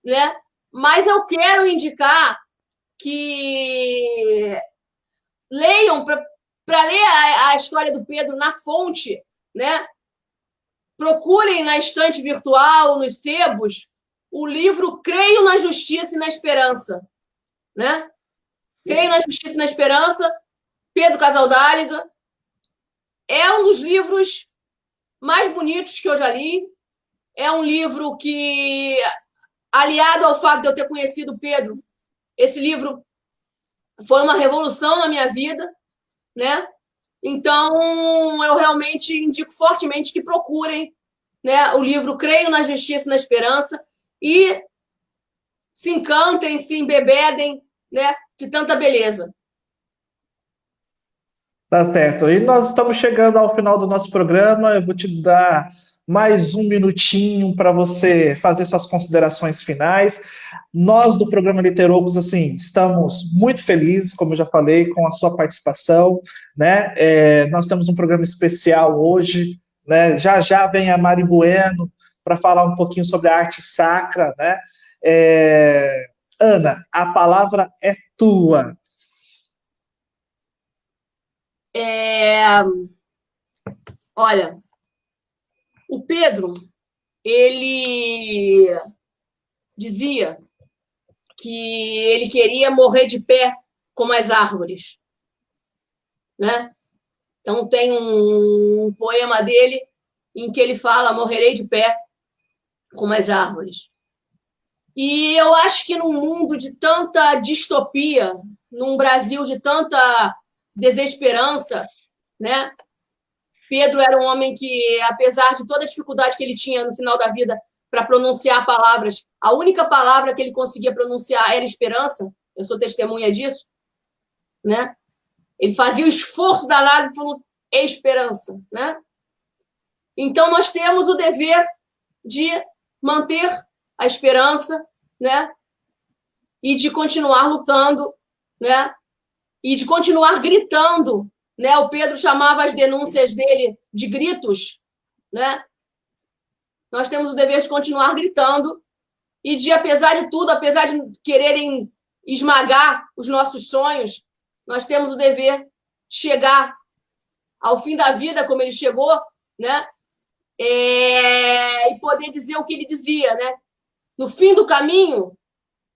né? Mas eu quero indicar que leiam para ler a história do Pedro na fonte, né? Procurem na estante virtual, nos sebos, o livro Creio na Justiça e na Esperança, né? Creio na Justiça e na Esperança, Pedro Casaldáliga. É um dos livros mais bonitos que eu já li. É um livro que, aliado ao fato de eu ter conhecido o Pedro, esse livro foi uma revolução na minha vida, né? Então, eu realmente indico fortemente que procurem, né, o livro Creio na Justiça e na Esperança e se encantem, se embebedem, né, de tanta beleza. Tá certo. E nós estamos chegando ao final do nosso programa. Eu vou te dar mais um minutinho para você fazer suas considerações finais. Nós do programa Literocos, assim, estamos muito felizes, como eu já falei, com a sua participação, né? Nós temos um programa especial hoje, né? Já já vem a Mari Bueno para falar um pouquinho sobre a arte sacra, né? Ana, a palavra é tua. Olha, o Pedro, ele dizia que ele queria morrer de pé como as árvores, né? Então tem um poema dele em que ele fala: morrerei de pé como as árvores. E eu acho que num mundo de tanta distopia, num Brasil de tanta desesperança, né? Pedro era um homem que, apesar de toda a dificuldade que ele tinha no final da vida para pronunciar palavras, a única palavra que ele conseguia pronunciar era esperança. Eu sou testemunha disso, né? Ele fazia o esforço danado e falou esperança, né? Então nós temos o dever de manter a esperança, né? E de continuar lutando, né? E de continuar gritando, né? O Pedro chamava as denúncias dele de gritos, né? Nós temos o dever de continuar gritando e de, apesar de tudo, apesar de quererem esmagar os nossos sonhos, nós temos o dever de chegar ao fim da vida como ele chegou, né? E poder dizer o que ele dizia, né? No fim do caminho,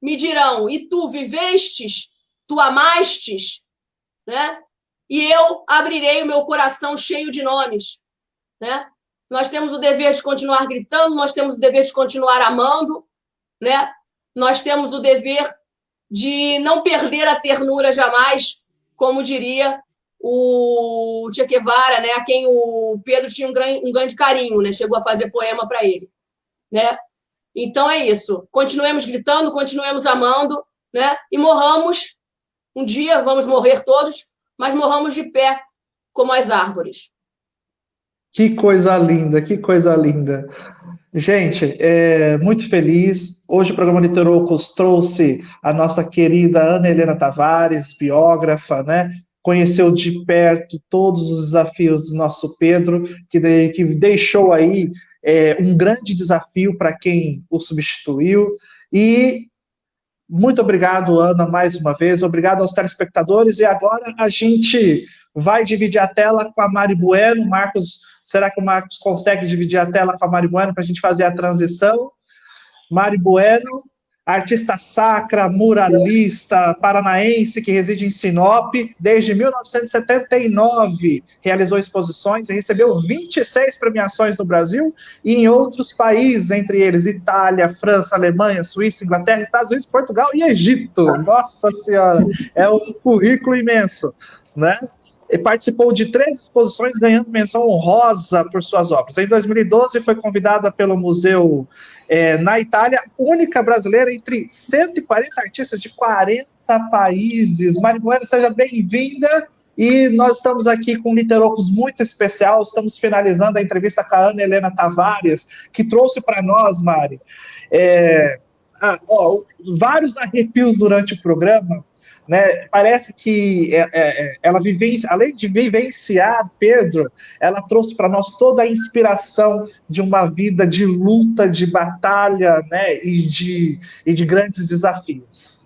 me dirão, e tu vivestes, tu amastes, né? E eu abrirei o meu coração cheio de nomes, né? Nós temos o dever de continuar gritando, nós temos o dever de continuar amando, né? Nós temos o dever de não perder a ternura jamais, como diria o Che Guevara, né? A quem o Pedro tinha um grande carinho, né? Chegou a fazer poema para ele, né? Então é isso. Continuemos gritando, continuemos amando, né? E morramos, um dia vamos morrer todos, mas morramos de pé, como as árvores. Que coisa linda, que coisa linda. Gente, muito feliz. Hoje o programa Literocos trouxe a nossa querida Ana Helena Tavares, biógrafa, né? Conheceu de perto todos os desafios do nosso Pedro, que deixou aí um grande desafio para quem o substituiu. E muito obrigado, Ana, mais uma vez. Obrigado aos telespectadores. E agora a gente vai dividir a tela com a Mari Bueno. Marcos, será que o Marcos consegue dividir a tela com a Mari Bueno para a gente fazer a transição? Mari Bueno, artista sacra, muralista, paranaense, que reside em Sinop desde 1979. Realizou exposições e recebeu 26 premiações no Brasil e em outros países, entre eles Itália, França, Alemanha, Suíça, Inglaterra, Estados Unidos, Portugal e Egito. Nossa Senhora, é um currículo imenso, né? E participou de 3 exposições, ganhando menção honrosa por suas obras. Em 2012, foi convidada pelo Museu na Itália, única brasileira entre 140 artistas de 40 países. Mari Bueno, seja bem-vinda. E nós estamos aqui com um Literocos muito especial. Estamos finalizando a entrevista com a Ana Helena Tavares, que trouxe para nós, Mari, vários arrepios durante o programa. Né? Parece que ela além de vivenciar Pedro, ela trouxe para nós toda a inspiração de uma vida de luta, de batalha, né? e de grandes desafios.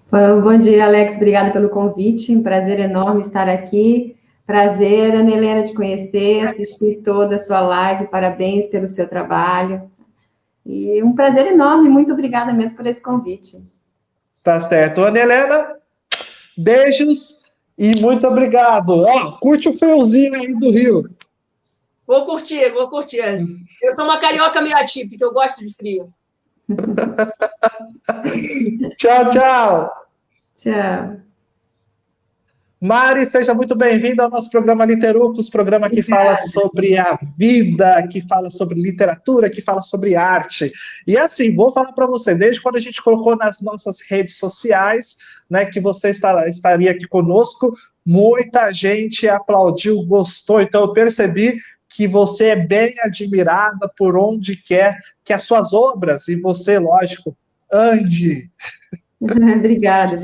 Bom dia, Alex, obrigada pelo convite, um prazer enorme estar aqui, prazer, Ana Helena, te conhecer, assistir toda a sua live, parabéns pelo seu trabalho, e um prazer enorme, muito obrigada mesmo por esse convite. Tá certo, Ana Helena, beijos e muito obrigado. Curte o friozinho aí do Rio. Vou curtir. Eu sou uma carioca meio atípica, eu gosto de frio. Tchau, tchau. Tchau. Mari, seja muito bem-vinda ao nosso programa Literocos, programa que fala sobre a vida, que fala sobre literatura, que fala sobre arte. E assim, vou falar para você, desde quando a gente colocou nas nossas redes sociais, né, que você estaria aqui conosco, muita gente aplaudiu, gostou, então eu percebi que você é bem admirada por onde quer que as suas obras, e você, lógico, ande. Obrigada.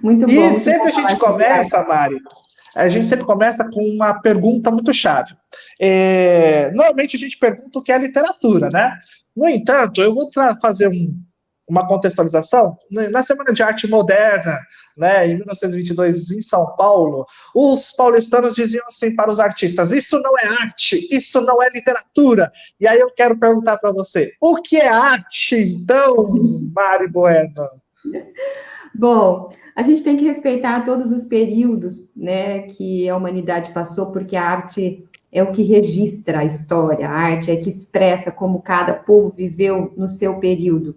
Muito bom. E sempre a gente começa, Mari, a gente sempre começa com uma pergunta muito chave. Normalmente a gente pergunta o que é literatura, né? No entanto, eu vou fazer uma contextualização. Na Semana de Arte Moderna, né, em 1922, em São Paulo, os paulistanos diziam assim para os artistas: isso não é arte, isso não é literatura. E aí eu quero perguntar para você, o que é arte, então, Mari Bueno? Bom, a gente tem que respeitar todos os períodos, né, que a humanidade passou, porque a arte é o que registra a história, a arte é que expressa como cada povo viveu no seu período.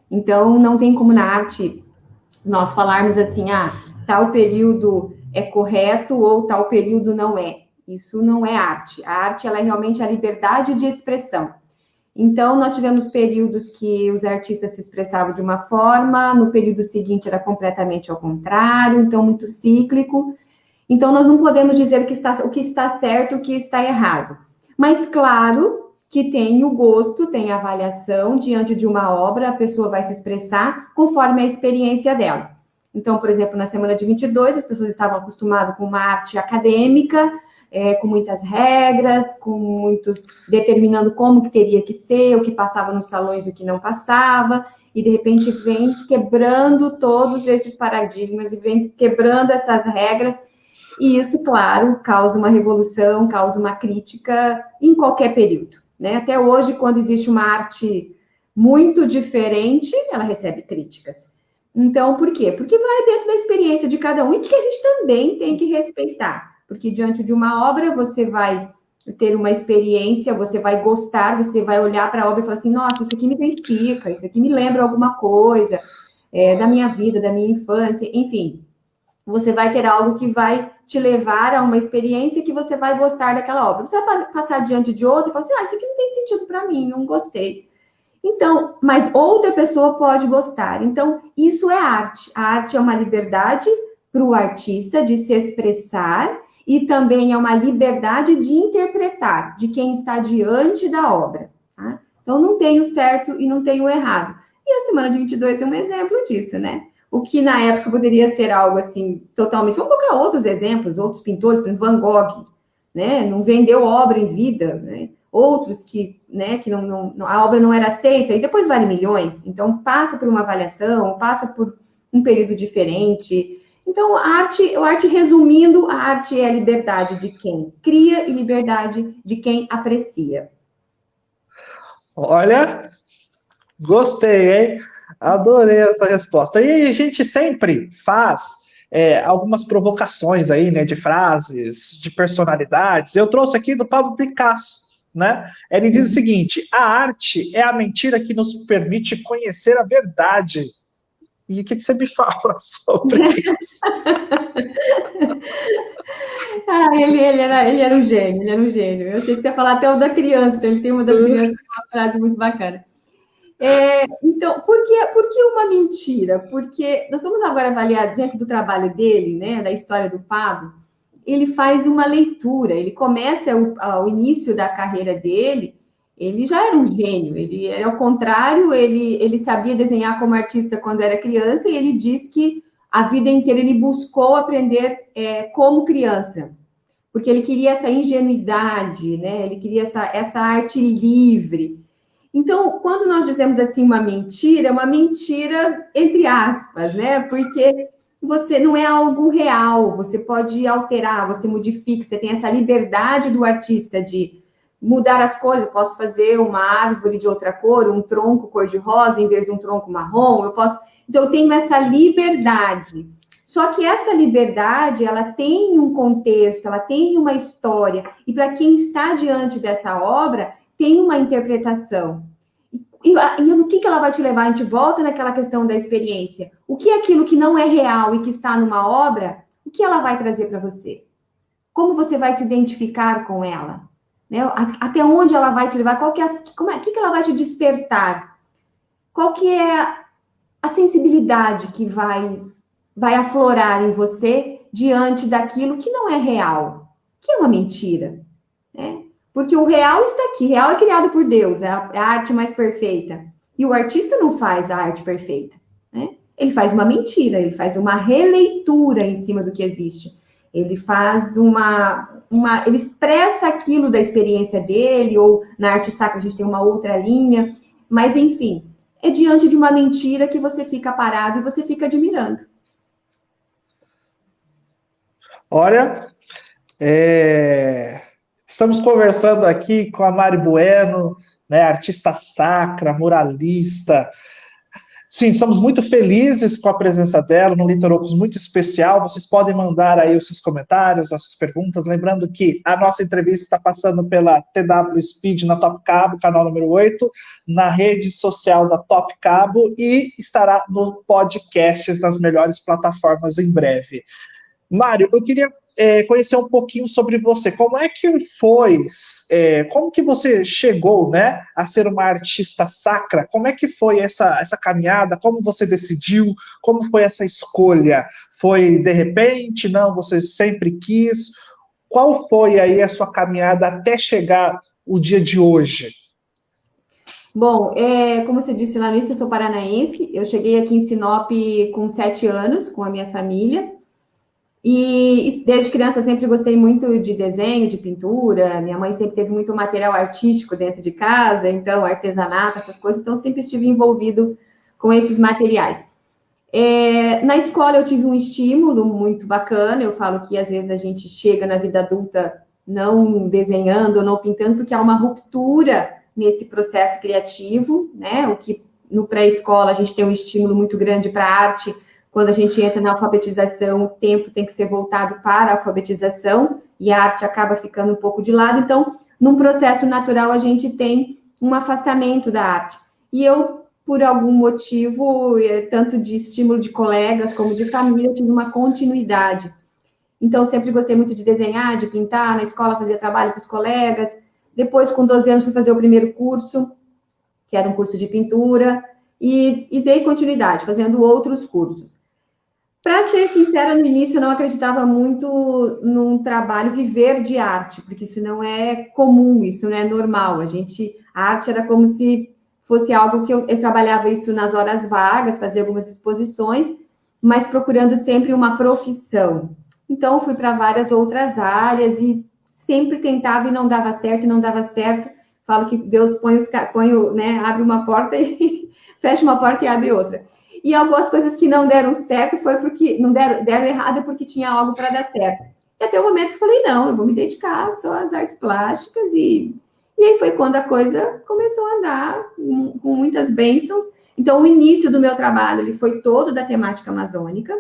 Então, não tem como na arte nós falarmos assim, tal período é correto ou tal período não é. Isso não é arte. A arte, ela é realmente a liberdade de expressão. Então, nós tivemos períodos que os artistas se expressavam de uma forma, no período seguinte era completamente ao contrário, então muito cíclico. Então, nós não podemos dizer o que está certo e o que está errado. Mas, claro, que tem o gosto, tem a avaliação, diante de uma obra, a pessoa vai se expressar conforme a experiência dela. Então, por exemplo, na Semana de 22, as pessoas estavam acostumadas com uma arte acadêmica, com muitas regras, determinando como que teria que ser, o que passava nos salões e o que não passava, e de repente vem quebrando todos esses paradigmas, e vem quebrando essas regras, e isso, claro, causa uma revolução, causa uma crítica em qualquer período. Né? Até hoje, quando existe uma arte muito diferente, ela recebe críticas. Então, por quê? Porque vai dentro da experiência de cada um e que a gente também tem que respeitar. Porque diante de uma obra, você vai ter uma experiência, você vai gostar, você vai olhar para a obra e falar assim, nossa, isso aqui me identifica, isso aqui me lembra alguma coisa da minha vida, da minha infância, enfim. Você vai ter algo que vai te levar a uma experiência que você vai gostar daquela obra. Você vai passar diante de outra e falar assim, isso aqui não tem sentido para mim, não gostei. Então, mas outra pessoa pode gostar. Então, isso é arte. A arte é uma liberdade para o artista de se expressar e também é uma liberdade de interpretar de quem está diante da obra. Tá? Então, não tem o certo e não tem o errado. E a Semana de 22 é um exemplo disso, né? O que na época poderia ser algo assim, totalmente... Vamos colocar outros exemplos, outros pintores, por exemplo, Van Gogh, né? Não vendeu obra em vida, né? Outros que, né, que a obra não era aceita, e depois vale milhões, então passa por uma avaliação, passa por um período diferente. Então, a arte, resumindo, a arte é a liberdade de quem cria e liberdade de quem aprecia. Olha, gostei, hein? Adorei essa resposta. E a gente sempre faz algumas provocações aí, né, de frases, de personalidades. Eu trouxe aqui do Pablo Picasso, né? Ele diz o seguinte: a arte é a mentira que nos permite conhecer a verdade. E o que você me fala sobre isso? Ele era um gênio, ele era um gênio. Eu achei que você ia falar até o da criança, ele tem uma das crianças, uma frase muito bacana. Então, por que uma mentira? Porque nós vamos agora avaliar dentro do trabalho dele, né, da história do Pablo, ele faz uma leitura, ele começa ao início da carreira dele, ele já era um gênio, ele era ao contrário, ele sabia desenhar como artista quando era criança, e ele diz que a vida inteira ele buscou aprender como criança, porque ele queria essa ingenuidade, né? Ele queria essa arte livre. Então, quando nós dizemos assim uma mentira entre aspas, né? Porque você não é algo real, você pode alterar, você modifica, você tem essa liberdade do artista de mudar as cores. Eu posso fazer uma árvore de outra cor, um tronco cor-de-rosa em vez de um tronco marrom, então eu tenho essa liberdade. Só que essa liberdade, ela tem um contexto, ela tem uma história, e para quem está diante dessa obra, tem uma interpretação. E no que ela vai te levar? A gente volta naquela questão da experiência. O que é aquilo que não é real e que está numa obra, o que ela vai trazer para você? Como você vai se identificar com ela? Né? Até onde ela vai te levar? O que ela vai te despertar? Qual que é a sensibilidade que vai aflorar em você diante daquilo que não é real, que é uma mentira, né? Porque o real está aqui, o real é criado por Deus, é a arte mais perfeita. E o artista não faz a arte perfeita, né? Ele faz uma mentira, ele faz uma releitura em cima do que existe. Ele faz ele expressa aquilo da experiência dele, ou na arte sacra a gente tem uma outra linha, mas enfim, é diante de uma mentira que você fica parado e você fica admirando. Olha, estamos conversando aqui com a Mari Bueno, né, artista sacra, muralista. Sim, estamos muito felizes com a presença dela no Literocos muito especial. Vocês podem mandar aí os seus comentários, as suas perguntas. Lembrando que a nossa entrevista está passando pela TW Speed na Top Cabo, canal número 8, na rede social da Top Cabo, e estará no podcast nas melhores plataformas em breve. Mário, eu queria conhecer um pouquinho sobre você. Como é que foi, como que você chegou, né, a ser uma artista sacra? Como é que foi essa caminhada? Como você decidiu? Como foi essa escolha? Foi de repente? Não, você sempre quis? Qual foi aí a sua caminhada até chegar o dia de hoje? Bom, como você disse lá no início, eu sou paranaense. Eu cheguei aqui em Sinop com 7 anos, com a minha família. E desde criança sempre gostei muito de desenho, de pintura. Minha mãe sempre teve muito material artístico dentro de casa, então artesanato, essas coisas. Então sempre estive envolvido com esses materiais. Na escola eu tive um estímulo muito bacana. Eu falo que às vezes a gente chega na vida adulta não desenhando, não pintando, porque há uma ruptura nesse processo criativo, né? O que no pré-escola a gente tem um estímulo muito grande para a arte. Quando a gente entra na alfabetização, o tempo tem que ser voltado para a alfabetização e a arte acaba ficando um pouco de lado. Então, num processo natural, a gente tem um afastamento da arte. E eu, por algum motivo, tanto de estímulo de colegas como de família, eu tive uma continuidade. Então, sempre gostei muito de desenhar, de pintar. Na escola, fazia trabalho com os colegas. Depois, com 12 anos, fui fazer o primeiro curso, que era um curso de pintura, e dei continuidade, fazendo outros cursos. Para ser sincera, no início eu não acreditava muito num trabalho viver de arte, porque isso não é comum, isso não é normal. A arte era como se fosse algo que eu trabalhava isso nas horas vagas, fazia algumas exposições, mas procurando sempre uma profissão. Então, fui para várias outras áreas e sempre tentava e não dava certo, Falo que Deus abre uma porta e fecha uma porta e abre outra. E algumas coisas que não deram certo foi porque deram errado porque tinha algo para dar certo. E até o momento que eu falei, não, eu vou me dedicar só às artes plásticas. E aí foi quando a coisa começou a andar com muitas bênçãos. Então, o início do meu trabalho ele foi todo da temática amazônica,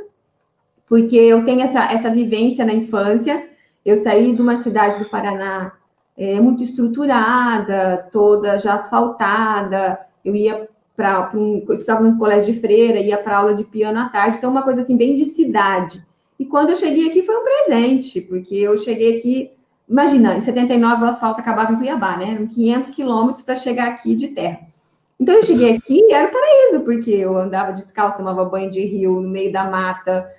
porque eu tenho essa vivência na infância. Eu saí de uma cidade do Paraná muito estruturada, toda já asfaltada. Eu ia eu estava no colégio de freira, ia para aula de piano à tarde, então uma coisa assim, bem de cidade. E quando eu cheguei aqui foi um presente, porque eu cheguei aqui, imagina, em 79 o asfalto acabava em Cuiabá, né? Eram 500 quilômetros para chegar aqui de terra. Então eu cheguei aqui e era um paraíso, porque eu andava descalço, tomava banho de rio no meio da mata,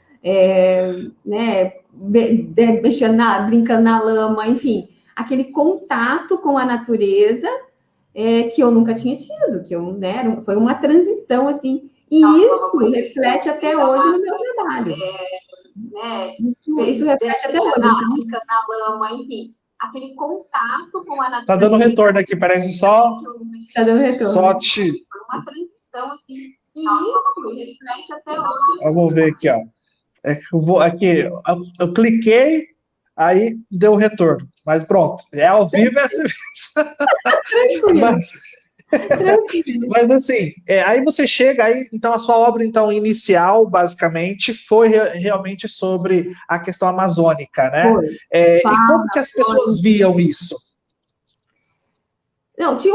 brincando na lama, enfim, aquele contato com a natureza que eu nunca tinha tido, foi uma transição, assim, e isso reflete até hoje no meu trabalho. Isso reflete até hoje. Brincando na lama, enfim, aquele contato com a natureza. Tá dando retorno aqui, parece só... Tá dando retorno. Foi uma transição, assim, e isso reflete até hoje. Vamos ver aqui, ó. Eu cliquei, aí deu retorno. Mas pronto, ao vivo é assim. Mas assim, aí você chega aí, então a sua obra então inicial, basicamente, foi realmente sobre a questão amazônica, né? E como que as pessoas viam isso? Não, tinha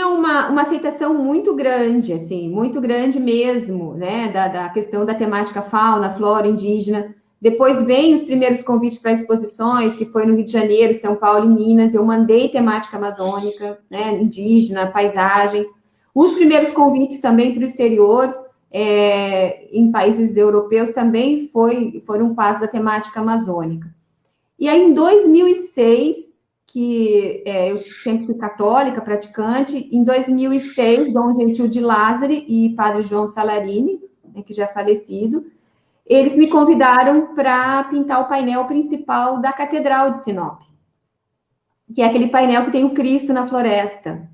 uma aceitação muito grande, assim, muito grande mesmo, né, da questão da temática fauna, flora, indígena. Depois vem os primeiros convites para exposições, que foi no Rio de Janeiro, São Paulo e Minas. Eu mandei temática amazônica, né, indígena, paisagem. Os primeiros convites também para o exterior, em países europeus, também foram quase da temática amazônica. E aí, em 2006, que eu sempre fui católica, praticante, em 2006, Dom Gentil de Lázari e Padre João Salarini, que já é falecido, eles me convidaram para pintar o painel principal da Catedral de Sinop, que é aquele painel que tem o Cristo na floresta.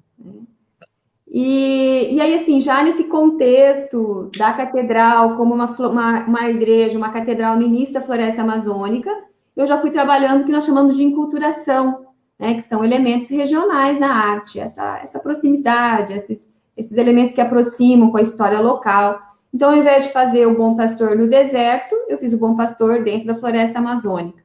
E aí, assim, já nesse contexto da catedral, como uma igreja, uma catedral no início da floresta amazônica, eu já fui trabalhando o que nós chamamos de enculturação, né, que são elementos regionais na arte, essa proximidade, esses elementos que aproximam com a história local. Então, ao invés de fazer o Bom Pastor no deserto, eu fiz o Bom Pastor dentro da floresta amazônica.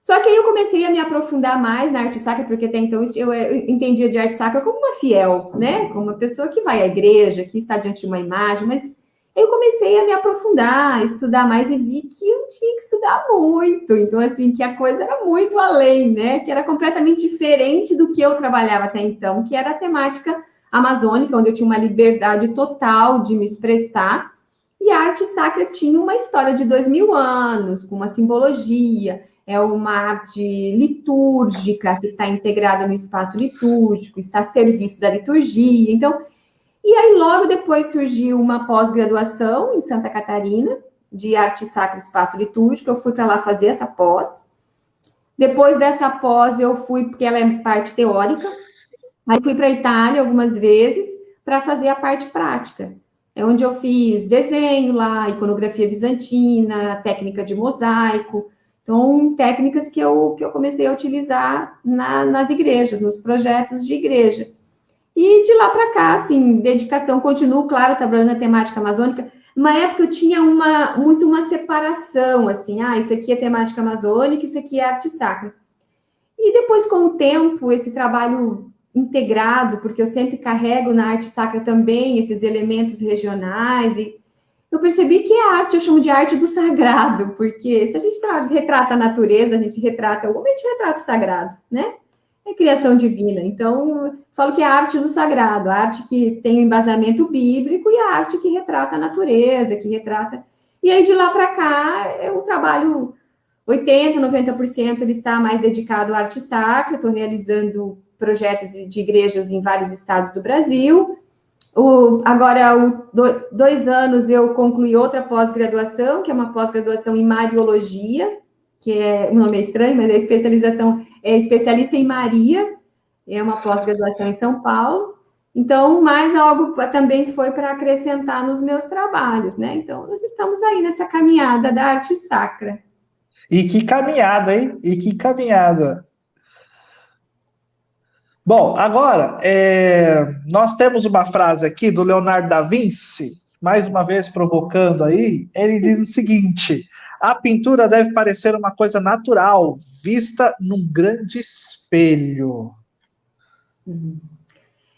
Só que aí eu comecei a me aprofundar mais na arte sacra, porque até então eu entendia de arte sacra como uma fiel, né? Como uma pessoa que vai à igreja, que está diante de uma imagem, mas eu comecei a me aprofundar, estudar mais e vi que eu tinha que estudar muito. Então, assim, que a coisa era muito além, né? Que era completamente diferente do que eu trabalhava até então, que era a temática amazônica, onde eu tinha uma liberdade total de me expressar. E a arte sacra tinha uma história de 2000 anos, com uma simbologia, é uma arte litúrgica que está integrada no espaço litúrgico, está a serviço da liturgia. Então, e aí logo depois surgiu uma pós-graduação em Santa Catarina, de arte sacra e espaço litúrgico. Eu fui para lá fazer essa pós. Depois dessa pós eu fui, porque ela é parte teórica, aí fui para a Itália algumas vezes para fazer a parte prática. É onde eu fiz desenho lá, iconografia bizantina, técnica de mosaico. Então, técnicas que eu comecei a utilizar nas igrejas, nos projetos de igreja. E de lá para cá, assim, dedicação, continuo, claro, trabalhando na temática amazônica. Uma época eu tinha muito uma separação, assim, isso aqui é temática amazônica, isso aqui é arte sacra. E depois, com o tempo, esse trabalho integrado, porque eu sempre carrego na arte sacra também esses elementos regionais, e eu percebi que a arte, eu chamo de arte do sagrado, porque se a gente retrata a natureza, a gente retrata o homem, a gente retrata o sagrado, né? É criação divina. Então, eu falo que é a arte do sagrado, a arte que tem o embasamento bíblico e a arte que retrata a natureza, que retrata... E aí, de lá para cá, eu trabalho 80%, 90% ele está mais dedicado à arte sacra, estou realizando projetos de igrejas em vários estados do Brasil. Agora, 2 anos, eu concluí outra pós-graduação, que é uma pós-graduação em Mariologia, que o nome é estranho, mas a especialização é especialista em Maria, é uma pós-graduação em São Paulo. Então, mais algo também que foi para acrescentar nos meus trabalhos, né? Então, nós estamos aí nessa caminhada da arte sacra. E que caminhada, hein? E que caminhada. Bom, agora, nós temos uma frase aqui do Leonardo da Vinci, mais uma vez provocando aí, ele diz o seguinte: a pintura deve parecer uma coisa natural, vista num grande espelho.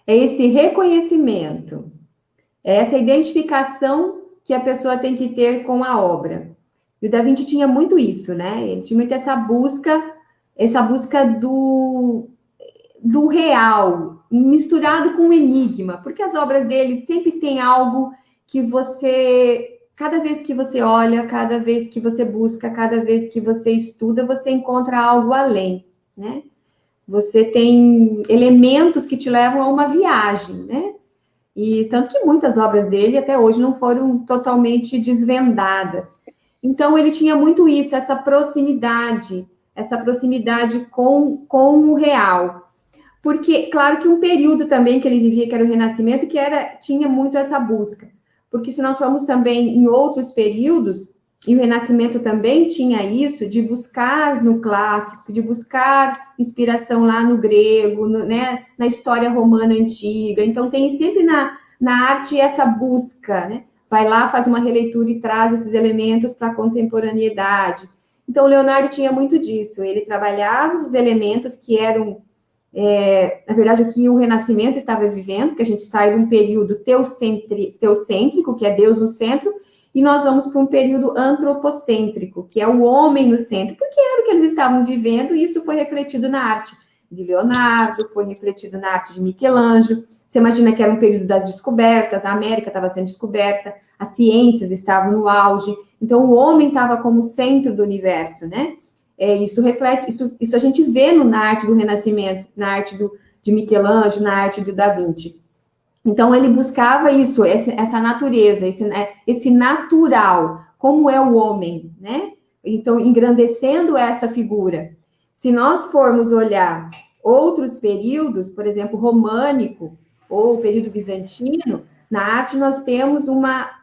É esse reconhecimento, é essa identificação que a pessoa tem que ter com a obra. E o Da Vinci tinha muito isso, né? Ele tinha muito essa busca do real, misturado com o enigma, porque as obras dele sempre tem algo que você, cada vez que você olha, cada vez que você busca, cada vez que você estuda, você encontra algo além, né? Você tem elementos que te levam a uma viagem, né? E tanto que muitas obras dele até hoje não foram totalmente desvendadas. Então, ele tinha muito isso, essa proximidade com o real. Porque, claro que um período também que ele vivia, que era o Renascimento, tinha muito essa busca. Porque se nós formos também em outros períodos, e o Renascimento também tinha isso, de buscar no clássico, de buscar inspiração lá no grego, né, na história romana antiga. Então, tem sempre na arte essa busca, né? Vai lá, faz uma releitura e traz esses elementos para a contemporaneidade. Então, o Leonardo tinha muito disso. Ele trabalhava os elementos que eram na verdade, o que o Renascimento estava vivendo, que a gente sai de um período teocêntrico, que é Deus no centro, e nós vamos para um período antropocêntrico, que é o homem no centro, porque era o que eles estavam vivendo, e isso foi refletido na arte de Leonardo, foi refletido na arte de Michelangelo. Você imagina que era um período das descobertas, a América estava sendo descoberta, as ciências estavam no auge, então o homem estava como centro do universo, né? Isso reflete, isso a gente vê na arte do Renascimento, na arte de Michelangelo, na arte do Da Vinci. Então, ele buscava isso, essa natureza, esse natural, como é o homem, né? Então, engrandecendo essa figura. Se nós formos olhar outros períodos, por exemplo, românico ou o período bizantino, na arte nós temos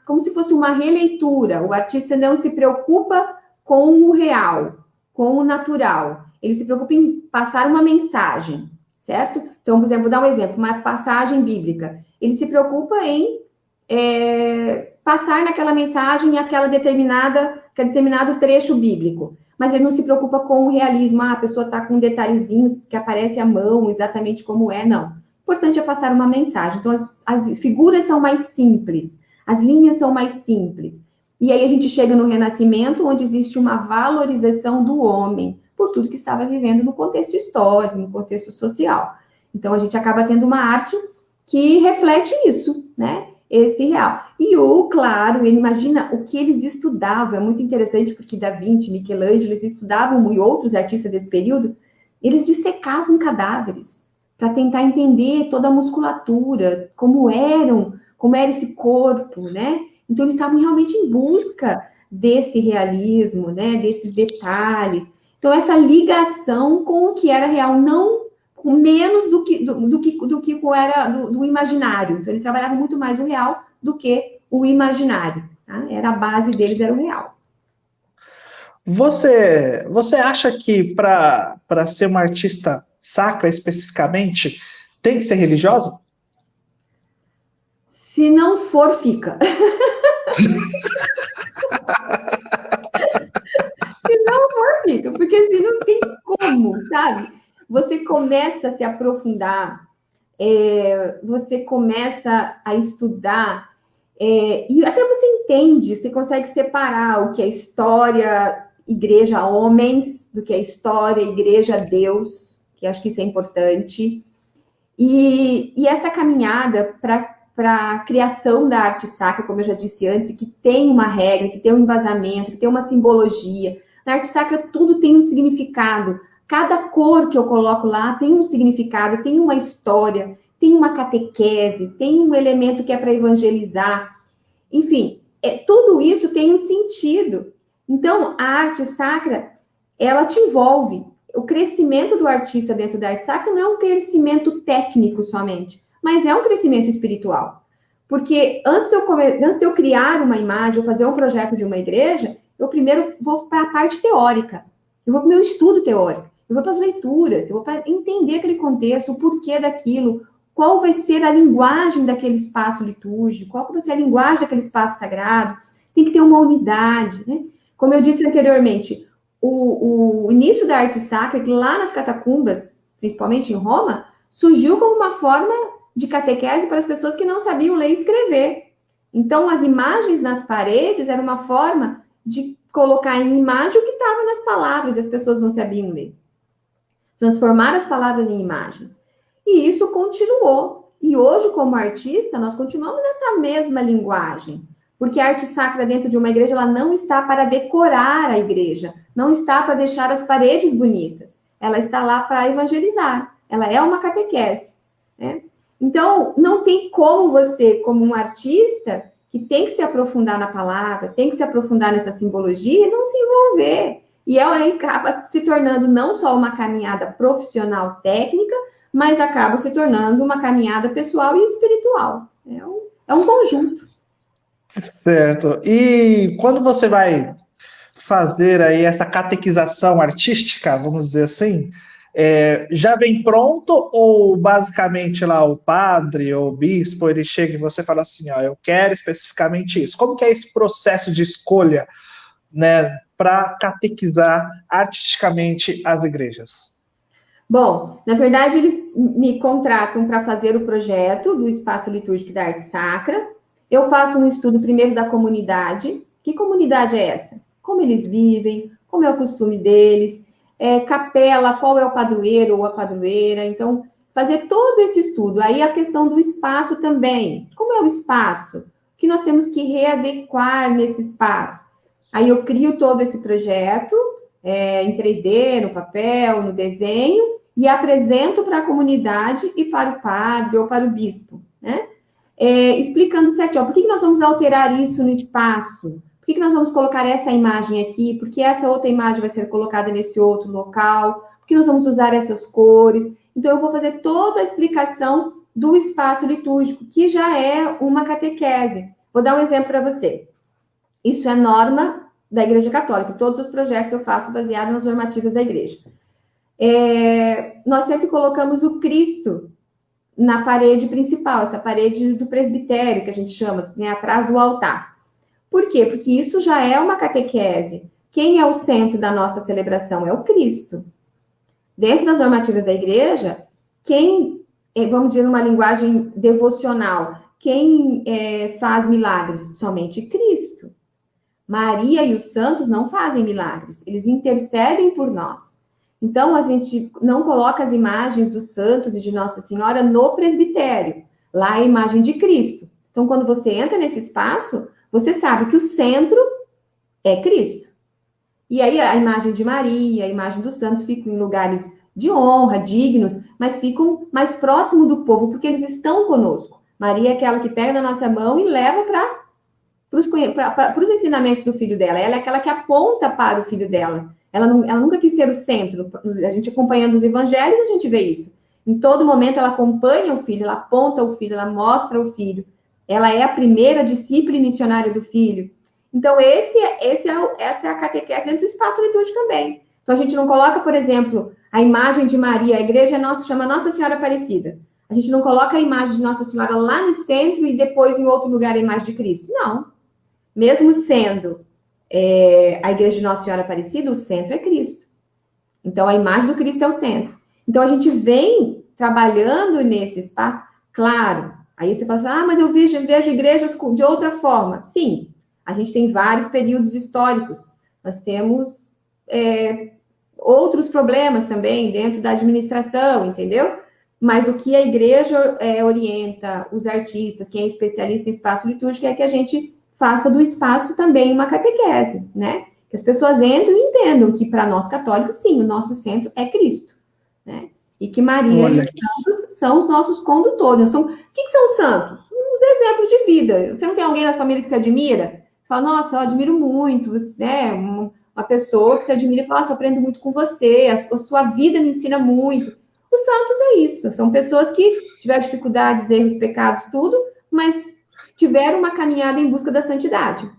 como se fosse uma releitura. O artista não se preocupa com o real, com o natural. Ele se preocupa em passar uma mensagem, certo? Então, por exemplo, vou dar um exemplo, uma passagem bíblica. Ele se preocupa em passar naquela mensagem aquele determinado trecho bíblico. Mas ele não se preocupa com o realismo. A pessoa está com detalhezinhos que aparece à mão, exatamente como é, não. O importante é passar uma mensagem. Então, as figuras são mais simples, as linhas são mais simples. E aí a gente chega no Renascimento, onde existe uma valorização do homem, por tudo que estava vivendo no contexto histórico, no contexto social. Então, a gente acaba tendo uma arte que reflete isso, né? Esse real. E claro, ele imagina o que eles estudavam, é muito interessante, porque Da Vinci, Michelangelo, eles estudavam, e outros artistas desse período, eles dissecavam cadáveres, para tentar entender toda a musculatura, como era esse corpo, né? Então, eles estavam realmente em busca desse realismo, né? Desses detalhes. Então, essa ligação com o que era real, não com menos do que era do imaginário. Então, eles trabalhavam muito mais o real do que o imaginário. Tá? A base deles era o real. Você acha que para ser uma artista sacra especificamente, tem que ser religiosa? Se não for, fica. Se não for, fica, porque assim não tem como, sabe? Você começa a se aprofundar, você começa a estudar, e até você entende, você consegue separar o que é história, igreja, homens, do que é história, igreja, Deus, que acho que isso é importante. E essa caminhada para a criação da arte sacra, como eu já disse antes, que tem uma regra, que tem um embasamento, que tem uma simbologia. Na arte sacra tudo tem um significado. Cada cor que eu coloco lá tem um significado, tem uma história, tem uma catequese, tem um elemento que é para evangelizar. Enfim, tudo isso tem um sentido. Então, a arte sacra, ela te envolve. O crescimento do artista dentro da arte sacra não é um crescimento técnico somente, mas é um crescimento espiritual. Porque antes de eu criar uma imagem, ou fazer um projeto de uma igreja, eu primeiro vou para a parte teórica. Eu vou para o meu estudo teórico. Eu vou para as leituras, eu vou para entender aquele contexto, o porquê daquilo, qual vai ser a linguagem daquele espaço litúrgico, qual vai ser a linguagem daquele espaço sagrado. Tem que ter uma unidade, né? Como eu disse anteriormente, o início da arte sacra, que lá nas catacumbas, principalmente em Roma, surgiu como uma forma de catequese para as pessoas que não sabiam ler e escrever. Então, as imagens nas paredes era uma forma de colocar em imagem o que estava nas palavras, e as pessoas não sabiam ler. Transformar as palavras em imagens. E isso continuou. E hoje, como artista, nós continuamos nessa mesma linguagem. Porque a arte sacra dentro de uma igreja, ela não está para decorar a igreja, não está para deixar as paredes bonitas. Ela está lá para evangelizar. Ela é uma catequese, né? Então, não tem como você, como um artista, que tem que se aprofundar na palavra, tem que se aprofundar nessa simbologia e não se envolver. E ela acaba se tornando não só uma caminhada profissional técnica, mas acaba se tornando uma caminhada pessoal e espiritual. É um conjunto. Certo. E quando você vai fazer aí essa catequização artística, vamos dizer assim, já vem pronto ou basicamente lá o padre ou o bispo, ele chega e você fala assim, ó, eu quero especificamente isso. Como que é esse processo de escolha, né, para catequizar artisticamente as igrejas? Bom, na verdade, eles me contratam para fazer o projeto do Espaço Litúrgico da Arte Sacra. Eu faço um estudo primeiro da comunidade. Que comunidade é essa? Como eles vivem, como é o costume deles, capela, qual é o padroeiro ou a padroeira. Então, fazer todo esse estudo. Aí a questão do espaço também. Como é o espaço? O que nós temos que readequar nesse espaço? Aí eu crio todo esse projeto em 3D, no papel, no desenho, e apresento para a comunidade e para o padre ou para o bispo, né? Explicando certinho, por que nós vamos alterar isso no espaço? Por que nós vamos colocar essa imagem aqui? Por que essa outra imagem vai ser colocada nesse outro local? Por que nós vamos usar essas cores? Então, eu vou fazer toda a explicação do espaço litúrgico, que já é uma catequese. Vou dar um exemplo para você. Isso é norma da Igreja Católica. Todos os projetos eu faço baseado nas normativas da Igreja. Nós sempre colocamos o Cristo na parede principal, essa parede do presbitério, que a gente chama, né, atrás do altar. Por quê? Porque isso já é uma catequese. Quem é o centro da nossa celebração? É o Cristo. Dentro das normativas da igreja, vamos dizer numa linguagem devocional, quem faz milagres? Somente Cristo. Maria e os santos não fazem milagres, eles intercedem por nós. Então, a gente não coloca as imagens dos santos e de Nossa Senhora no presbitério. Lá é a imagem de Cristo. Então, quando você entra nesse espaço, você sabe que o centro é Cristo. E aí, a imagem de Maria, a imagem dos santos ficam em lugares de honra, dignos, mas ficam mais próximo do povo, porque eles estão conosco. Maria é aquela que pega na nossa mão e leva para os ensinamentos do filho dela. Ela é aquela que aponta para o filho dela. Ela nunca quis ser o centro. A gente acompanhando os evangelhos, a gente vê isso. Em todo momento, ela acompanha o filho, ela aponta o filho, ela mostra o filho. Ela é a primeira discípula e missionária do filho. Então, essa é a catequese dentro do espaço litúrgico também. Então, a gente não coloca, por exemplo, a imagem de Maria. A igreja chama Nossa Senhora Aparecida. A gente não coloca a imagem de Nossa Senhora lá no centro e depois em outro lugar a imagem de Cristo. Não. Mesmo sendo a igreja de Nossa Senhora Aparecida, o centro é Cristo. Então, a imagem do Cristo é o centro. Então, a gente vem trabalhando nesse espaço. Claro, aí você fala assim, mas eu vejo igrejas de outra forma. Sim, a gente tem vários períodos históricos. Nós temos outros problemas também dentro da administração, entendeu? Mas o que a igreja orienta os artistas, quem é especialista em espaço litúrgico, é que a gente faça do espaço também uma catequese, né? Que as pessoas entrem e entendam que, para nós católicos, sim, o nosso centro é Cristo, né? E que Maria e os santos são os nossos condutores. O que são os santos? Os exemplos de vida. Você não tem alguém na família que você admira? Você fala, nossa, eu admiro muito, né? Uma pessoa que você admira e fala, nossa, eu aprendo muito com você, a sua vida me ensina muito. Os santos é isso, são pessoas que tiveram dificuldades, erros, pecados, tudo, mas tiveram uma caminhada em busca da santidade.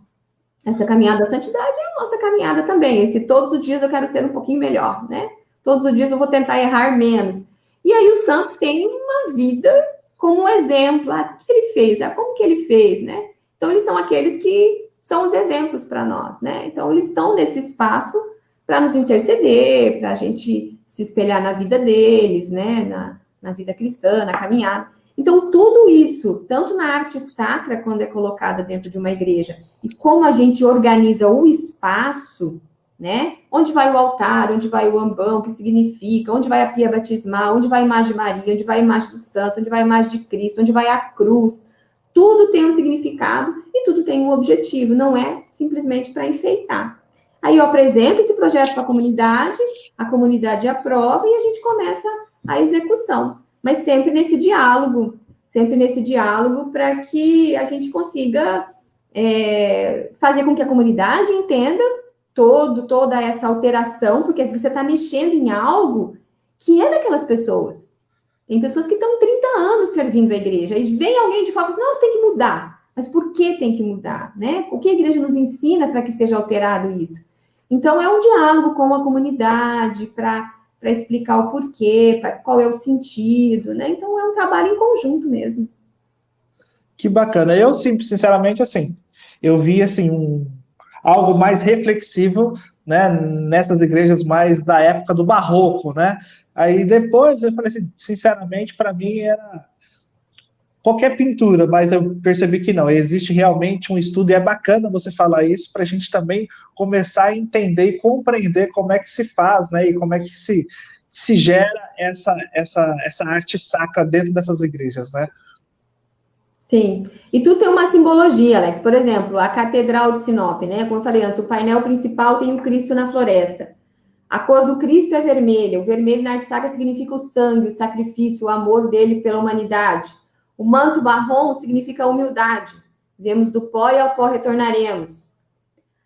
Essa caminhada da santidade é a nossa caminhada também. Todos os dias eu quero ser um pouquinho melhor, né? Todos os dias eu vou tentar errar menos. E aí os santos têm uma vida como exemplo. O que ele fez? Como que ele fez, né? Então, eles são aqueles que são os exemplos para nós, né? Então, eles estão nesse espaço para nos interceder, para a gente se espelhar na vida deles, né? Na vida cristã, na caminhada. Então, tudo isso, tanto na arte sacra, quando é colocada dentro de uma igreja, e como a gente organiza o espaço, né? Onde vai o altar, onde vai o ambão, o que significa, onde vai a pia batismal, onde vai a imagem de Maria, onde vai a imagem do santo, onde vai a imagem de Cristo, onde vai a cruz. Tudo tem um significado e tudo tem um objetivo, não é simplesmente para enfeitar. Aí eu apresento esse projeto para a comunidade aprova e a gente começa a execução. Mas sempre nesse diálogo para que a gente consiga fazer com que a comunidade entenda toda essa alteração, porque você está mexendo em algo que é daquelas pessoas. Tem pessoas que estão 30 anos servindo a igreja, e vem alguém de fora e fala assim, não, você tem que mudar. Mas por que tem que mudar, né? O que a igreja nos ensina para que seja alterado isso? Então, é um diálogo com a comunidade para explicar o porquê, qual é o sentido, né? Então, é um trabalho em conjunto mesmo. Que bacana. Eu, sinceramente, assim, eu vi, assim, algo mais reflexivo, né, nessas igrejas mais da época do Barroco, né? Aí depois eu falei assim, sinceramente, para mim era qualquer pintura, mas eu percebi que não, existe realmente um estudo, e é bacana você falar isso para a gente também começar a entender e compreender como é que se faz, né, e como é que se gera essa arte sacra dentro dessas igrejas, né? Sim, e tudo tem uma simbologia, Alex. Por exemplo, a Catedral de Sinop, né? Como eu falei antes, o painel principal tem o Cristo na floresta. A cor do Cristo é vermelha. O vermelho na arte sacra significa o sangue, o sacrifício, o amor dele pela humanidade. O manto marrom significa a humildade. Vemos do pó e ao pó retornaremos.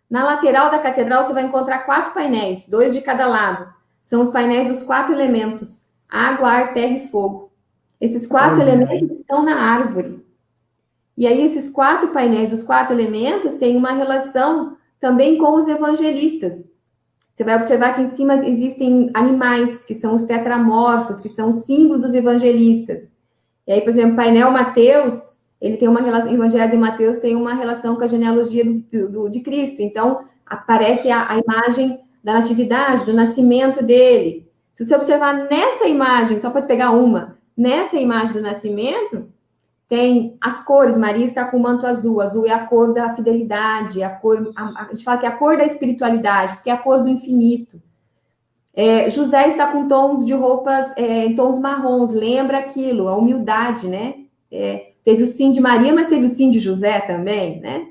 Na lateral da catedral você vai encontrar 4 painéis, 2 de cada lado. São os painéis dos 4 elementos: água, ar, terra e fogo. Esses 4 elementos estão na árvore. E aí esses 4 painéis, os 4 elementos, têm uma relação também com os evangelistas. Você vai observar que em cima existem animais, que são os tetramorfos, que são o símbolo dos evangelistas. E aí, por exemplo, o painel Mateus, ele tem uma relação, o Evangelho de Mateus tem uma relação com a genealogia de Cristo. Então, aparece a imagem da natividade, do nascimento dele. Se você observar nessa imagem, só pode pegar uma, nessa imagem do nascimento, tem as cores. Maria está com o manto azul. Azul é a cor da fidelidade, a gente fala que é a cor da espiritualidade, porque é a cor do infinito. José está com tons de roupas, em tons marrons, lembra aquilo, a humildade, né? Teve o sim de Maria, mas teve o sim de José também, né?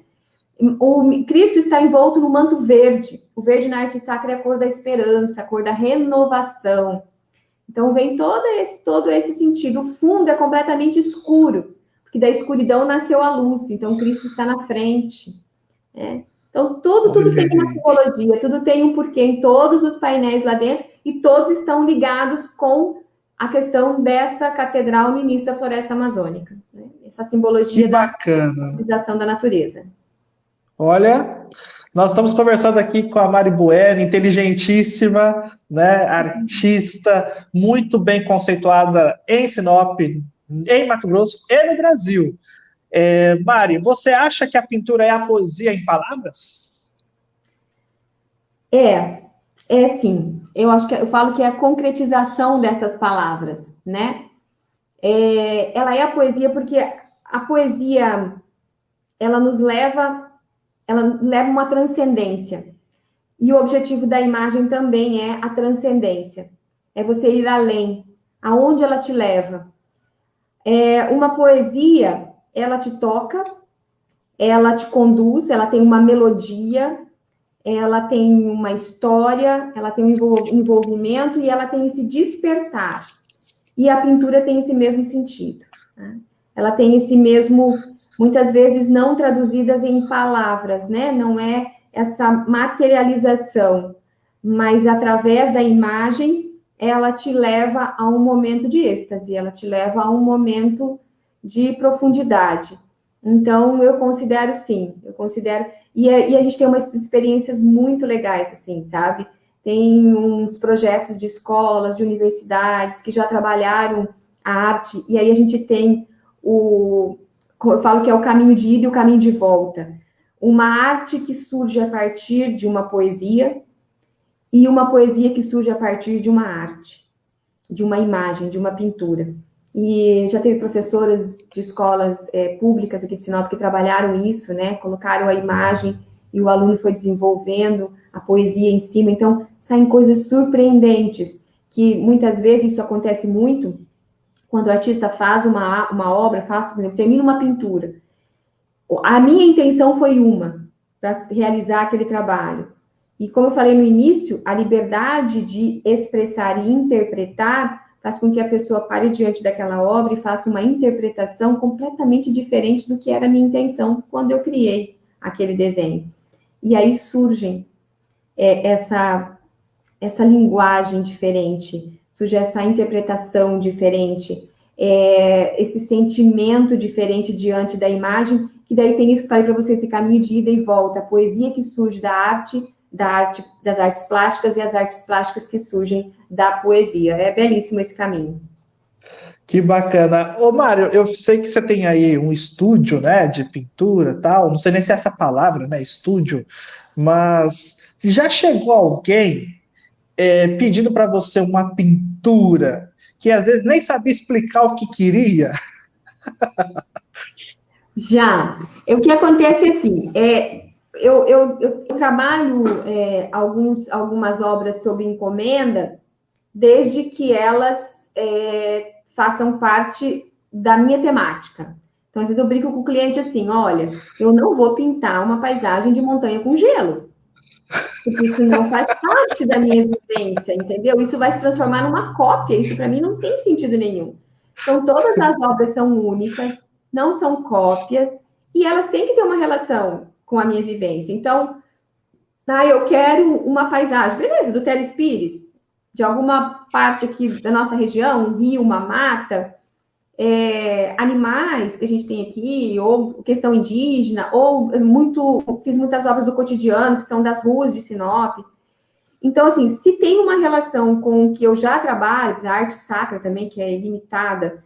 O Cristo está envolto no manto verde. O verde na arte sacra é a cor da esperança, a cor da renovação. Então, vem todo esse sentido. O fundo é completamente escuro, porque da escuridão nasceu a luz. Então, Cristo está na frente, né? Então, tudo tem uma simbologia, tudo tem um porquê em todos os painéis lá dentro, e todos estão ligados com a questão dessa catedral no início da floresta amazônica, né? Essa simbologia da utilização da natureza. Olha, nós estamos conversando aqui com a Mari Bueno, inteligentíssima, né, artista, muito bem conceituada em Sinop, em Mato Grosso e no Brasil. Mari, você acha que a pintura é a poesia em palavras? É sim. Eu falo que é a concretização dessas palavras, né? Ela é a poesia porque a poesia ela leva uma transcendência. E o objetivo da imagem também é a transcendência. É você ir além. Aonde ela te leva? Uma poesia, ela te toca, ela te conduz, ela tem uma melodia, ela tem uma história, ela tem um envolvimento e ela tem esse despertar. E a pintura tem esse mesmo sentido, né? Ela tem esse mesmo, muitas vezes não traduzidas em palavras, né? Não é essa materialização, mas através da imagem, ela te leva a um momento de êxtase, ela te leva a um momento de profundidade. Então, eu considero sim, e a gente tem umas experiências muito legais, assim, sabe? Tem uns projetos de escolas, de universidades, que já trabalharam a arte, e aí a gente tem eu falo que é o caminho de ida e o caminho de volta. Uma arte que surge a partir de uma poesia, e uma poesia que surge a partir de uma arte, de uma imagem, de uma pintura. E já teve professoras de escolas públicas aqui de Sinop que trabalharam isso, né? Colocaram a imagem e o aluno foi desenvolvendo a poesia em cima. Então, saem coisas surpreendentes, que muitas vezes isso acontece muito quando o artista faz uma obra, termina uma pintura. A minha intenção foi para realizar aquele trabalho. E como eu falei no início, a liberdade de expressar e interpretar faz com que a pessoa pare diante daquela obra e faça uma interpretação completamente diferente do que era a minha intenção quando eu criei aquele desenho. E aí surgem essa linguagem diferente, surge essa interpretação diferente, esse sentimento diferente diante da imagem, que daí tem isso que eu falei para você, esse caminho de ida e volta, a poesia que surge das artes plásticas e as artes plásticas que surgem da poesia. É belíssimo esse caminho. Que bacana. Ô, Mário, eu sei que você tem aí um estúdio, né, de pintura e tal, não sei nem se é essa palavra, né, estúdio, mas já chegou alguém pedindo para você uma pintura que às vezes nem sabia explicar o que queria? Já. O que acontece assim, eu trabalho algumas obras sob encomenda, desde que elas façam parte da minha temática. Então, às vezes eu brinco com o cliente assim, olha, eu não vou pintar uma paisagem de montanha com gelo, porque isso não faz parte da minha vivência, entendeu? Isso vai se transformar numa cópia, isso para mim não tem sentido nenhum. Então, todas as obras são únicas, não são cópias, e elas têm que ter uma relação com a minha vivência. Então, eu quero uma paisagem, beleza, do Teles Pires, de alguma parte aqui da nossa região, um rio, uma mata, animais que a gente tem aqui, ou questão indígena, ou fiz muitas obras do cotidiano, que são das ruas de Sinop. Então, assim, se tem uma relação com o que eu já trabalho, da arte sacra também, que é ilimitada,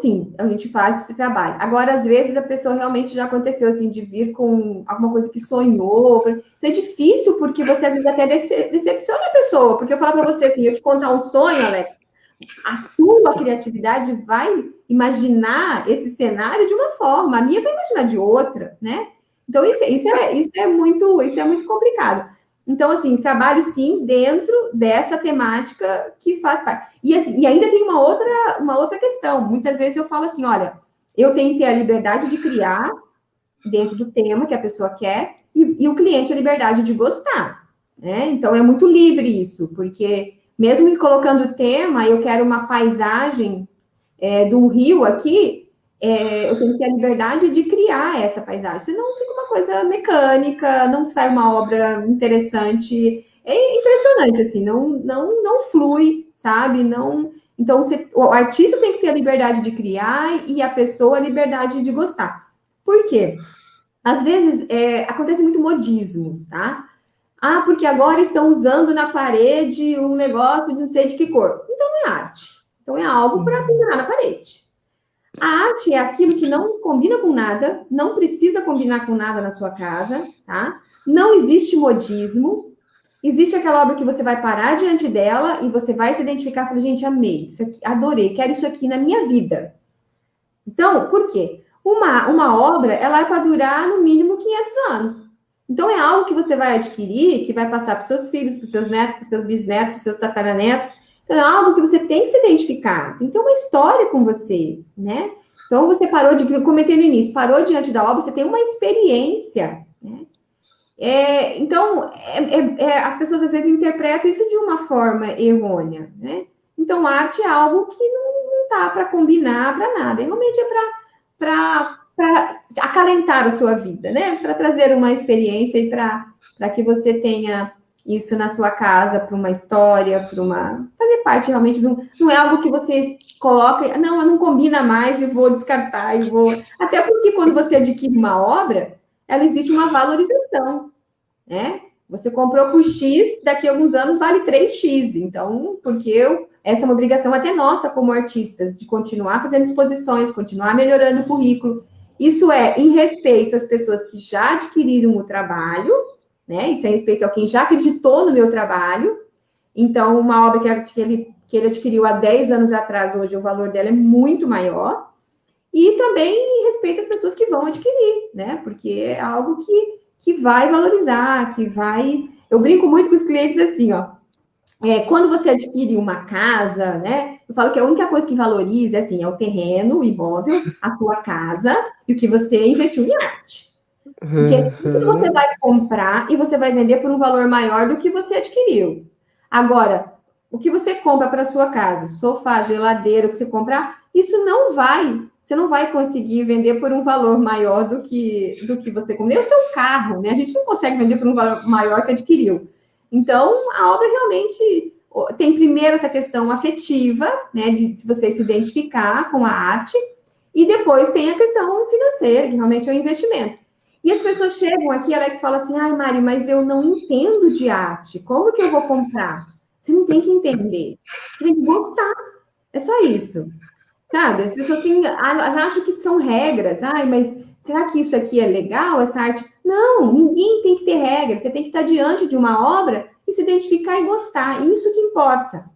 sim, a gente faz esse trabalho. Agora, às vezes, a pessoa realmente já aconteceu, assim, de vir com alguma coisa que sonhou. Então, é difícil, porque você, às vezes, até decepciona a pessoa. Porque eu falo para você, assim, eu te contar um sonho, Alex, a sua criatividade vai imaginar esse cenário de uma forma, a minha vai imaginar de outra, né? Então, isso é muito complicado. Então, assim, trabalho, sim, dentro dessa temática que faz parte. E, assim, e ainda tem uma outra questão. Muitas vezes eu falo assim, olha, eu tenho que ter a liberdade de criar dentro do tema que a pessoa quer e o cliente a liberdade de gostar, né? Então, é muito livre isso, porque mesmo me colocando o tema, eu quero uma paisagem de um rio aqui, eu tenho que ter a liberdade de criar essa paisagem, senão fica uma coisa mecânica, não sai uma obra interessante, é impressionante, assim, não flui, sabe? Então, o artista tem que ter a liberdade de criar e a pessoa a liberdade de gostar. Por quê? Às vezes, acontece muito modismos, tá? Porque agora estão usando na parede um negócio de não sei de que cor. Então, não é arte. Então, é algo para pendurar na parede. A arte é aquilo que não combina com nada, não precisa combinar com nada na sua casa, tá? Não existe modismo. Existe aquela obra que você vai parar diante dela e você vai se identificar e falar, gente, amei, isso aqui, adorei, quero isso aqui na minha vida. Então, por quê? Uma obra, ela é para durar no mínimo 500 anos. Então, é algo que você vai adquirir, que vai passar para os seus filhos, para os seus netos, para os seus bisnetos, para os seus tataranetos. Então, é algo que você tem que se identificar. Tem que ter uma história com você, né? Então, você parou de, como comentei no início, parou diante da obra, você tem uma experiência, né? Então, as pessoas às vezes interpretam isso de uma forma errônea, né? Então, arte é algo que não tá para combinar para nada, realmente é para acalentar a sua vida, né? Para trazer uma experiência e para que você tenha isso na sua casa, para uma história, fazer parte realmente não é algo que você coloca, não combina mais e vou descartar, até porque quando você adquire uma obra, ela existe uma valorização, né? Você comprou por X, daqui a alguns anos vale 3X. Então, essa é uma obrigação até nossa como artistas, de continuar fazendo exposições, continuar melhorando o currículo. Isso é em respeito às pessoas que já adquiriram o trabalho, né? Isso é em respeito a quem já acreditou no meu trabalho. Então, uma obra que ele adquiriu há 10 anos atrás, hoje o valor dela é muito maior. E também em respeito às pessoas que vão adquirir, né? Porque é algo que vai valorizar, que vai... Eu brinco muito com os clientes assim, ó. Quando você adquire uma casa, né? Eu falo que a única coisa que valoriza, assim, é o terreno, o imóvel, a tua casa e o que você investiu em arte. Porque tudo você vai comprar e você vai vender por um valor maior do que você adquiriu. Agora, o que você compra para sua casa, sofá, geladeira, o que você comprar, isso você não vai conseguir vender por um valor maior do que você comprou. Nem o seu carro, né? A gente não consegue vender por um valor maior que adquiriu. Então, a obra realmente tem primeiro essa questão afetiva, né? De se você se identificar com a arte, e depois tem a questão financeira, que realmente é um investimento. E as pessoas chegam aqui, Alex, fala assim, ai, Mari, mas eu não entendo de arte, como que eu vou comprar? Você não tem que entender, você tem que gostar, é só isso, sabe? As pessoas acham que são regras, ai, mas será que isso aqui é legal, essa arte? Não, ninguém tem que ter regras, você tem que estar diante de uma obra e se identificar e gostar, isso que importa.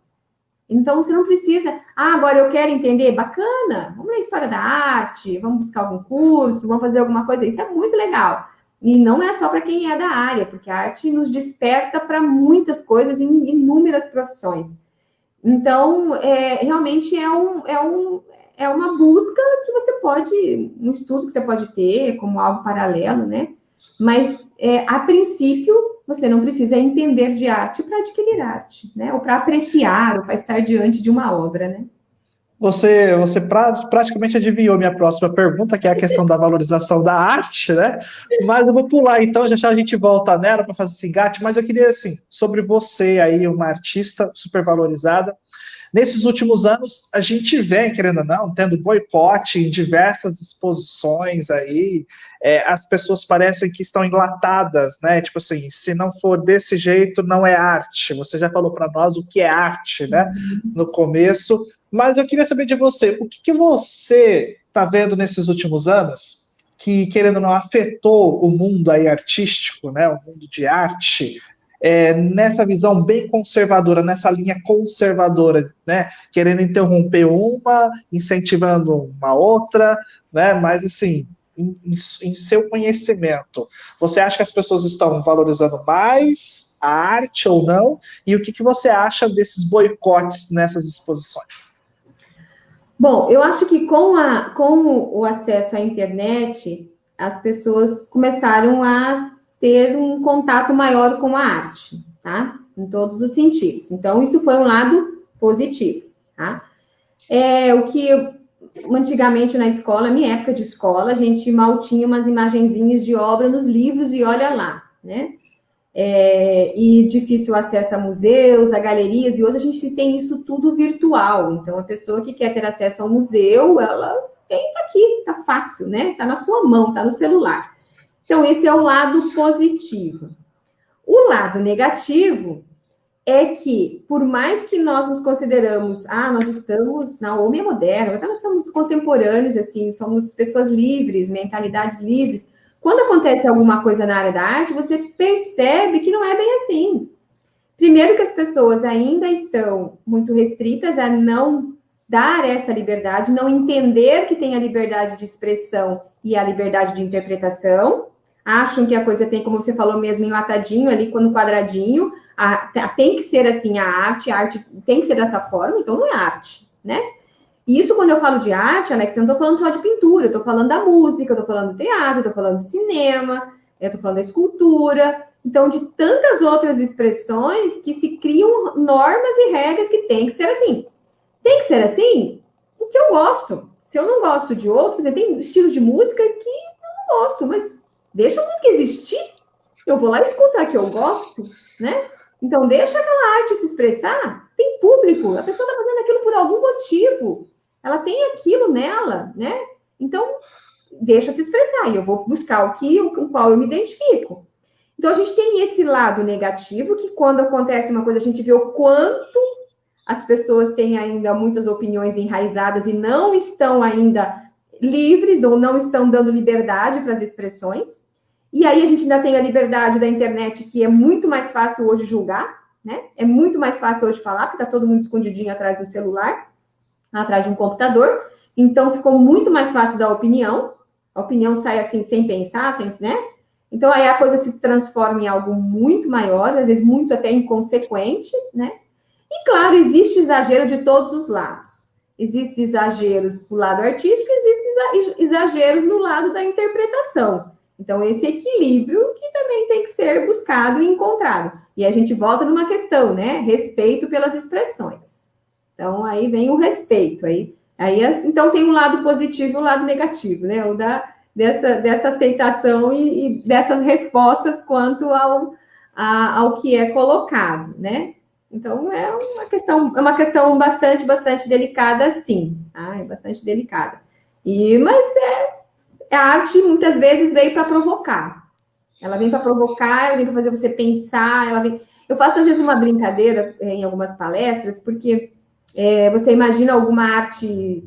Então, você não precisa, agora eu quero entender, bacana, vamos ler a história da arte, vamos buscar algum curso, vamos fazer alguma coisa, isso é muito legal. E não é só para quem é da área, porque a arte nos desperta para muitas coisas em inúmeras profissões. Então, realmente é uma busca que você pode, um estudo que você pode ter como algo paralelo, né? Mas, a princípio, você não precisa entender de arte para adquirir arte, né? Ou para apreciar, ou para estar diante de uma obra, né? Você praticamente adivinhou minha próxima pergunta, que é a questão da valorização da arte, né? Mas eu vou pular, então, já a gente volta nela para fazer esse engate, mas eu queria, assim, sobre você aí, uma artista super valorizada. Nesses últimos anos, a gente vem, querendo ou não, tendo boicote em diversas exposições aí, as pessoas parecem que estão enlatadas, né? Tipo assim, se não for desse jeito, não é arte. Você já falou para nós o que é arte, né? No começo, mas eu queria saber de você, o que você está vendo nesses últimos anos que, querendo ou não, afetou o mundo aí artístico, né? O mundo de arte, nessa visão bem conservadora, nessa linha conservadora, né? Querendo interromper uma, incentivando uma outra, né? Mas, assim, em seu conhecimento, você acha que as pessoas estão valorizando mais a arte ou não? E o que você acha desses boicotes nessas exposições? Bom, eu acho que com o acesso à internet, as pessoas começaram a ter um contato maior com a arte, tá? Em todos os sentidos. Então, isso foi um lado positivo, tá? O que antigamente na escola, minha época de escola, a gente mal tinha umas imagenzinhas de obra nos livros e olha lá, né? E difícil acesso a museus, a galerias, e hoje a gente tem isso tudo virtual. Então, a pessoa que quer ter acesso ao museu, ela tem aqui, tá fácil, né? Tá na sua mão, tá no celular. Então, esse é o lado positivo. O lado negativo é que, por mais que nós nos consideramos, nós estamos na homem moderna, nós somos contemporâneos, assim, somos pessoas livres, mentalidades livres. Quando acontece alguma coisa na área da arte, você percebe que não é bem assim. Primeiro que as pessoas ainda estão muito restritas a não dar essa liberdade, não entender que tem a liberdade de expressão e a liberdade de interpretação, acham que a coisa tem, como você falou mesmo, enlatadinho ali, no quadradinho, tem que ser assim a arte tem que ser dessa forma, então não é arte, né? E isso, quando eu falo de arte, Alex, eu não estou falando só de pintura, eu estou falando da música, eu estou falando do teatro, eu estou falando do cinema, eu estou falando da escultura, então, de tantas outras expressões que se criam normas e regras que tem que ser assim. Tem que ser assim o que eu gosto. Se eu não gosto de outro, tem estilos de música que eu não gosto, mas deixa a música existir, eu vou lá escutar que eu gosto, né? Então, deixa aquela arte se expressar, tem público, a pessoa está fazendo aquilo por algum motivo, ela tem aquilo nela, né? Então, deixa se expressar, e eu vou buscar com o qual eu me identifico. Então, a gente tem esse lado negativo, que quando acontece uma coisa, a gente vê o quanto as pessoas têm ainda muitas opiniões enraizadas e não estão ainda livres, ou não estão dando liberdade para as expressões. E aí a gente ainda tem a liberdade da internet, que é muito mais fácil hoje julgar, né? É muito mais fácil hoje falar, porque está todo mundo escondidinho atrás do celular, atrás de um computador. Então, ficou muito mais fácil dar a opinião sai assim, sem pensar, né? Então, aí a coisa se transforma em algo muito maior, às vezes muito até inconsequente, né? E, claro, existe exagero de todos os lados. Existem exageros do lado artístico, existem exageros no lado da interpretação. Então, esse equilíbrio que também tem que ser buscado e encontrado. E a gente volta numa questão, né? Respeito pelas expressões. Então, aí vem o respeito. Então, tem um lado positivo e um lado negativo, né? Dessa aceitação e dessas respostas quanto ao que é colocado, né? Então, é uma questão bastante delicada, sim. É bastante delicada. Mas a arte, muitas vezes, veio para provocar. Ela vem para provocar, ela vem para fazer você pensar. Eu faço, às vezes, uma brincadeira em algumas palestras, porque você imagina alguma arte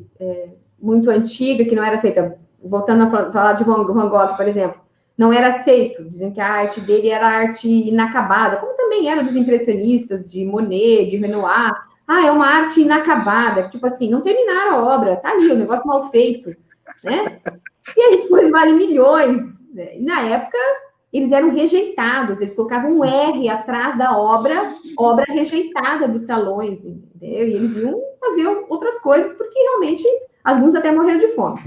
muito antiga que não era aceita. Voltando a falar de Van Gogh, por exemplo, não era aceito. Dizem que a arte dele era arte inacabada, como também era dos impressionistas, de Monet, de Renoir. É uma arte inacabada, tipo assim, não terminaram a obra, tá ali, o negócio mal feito, né? E aí depois vale milhões, né? E na época eles eram rejeitados, eles colocavam um R atrás da obra rejeitada dos salões, entendeu? E eles iam fazer outras coisas, porque realmente alguns até morreram de fome.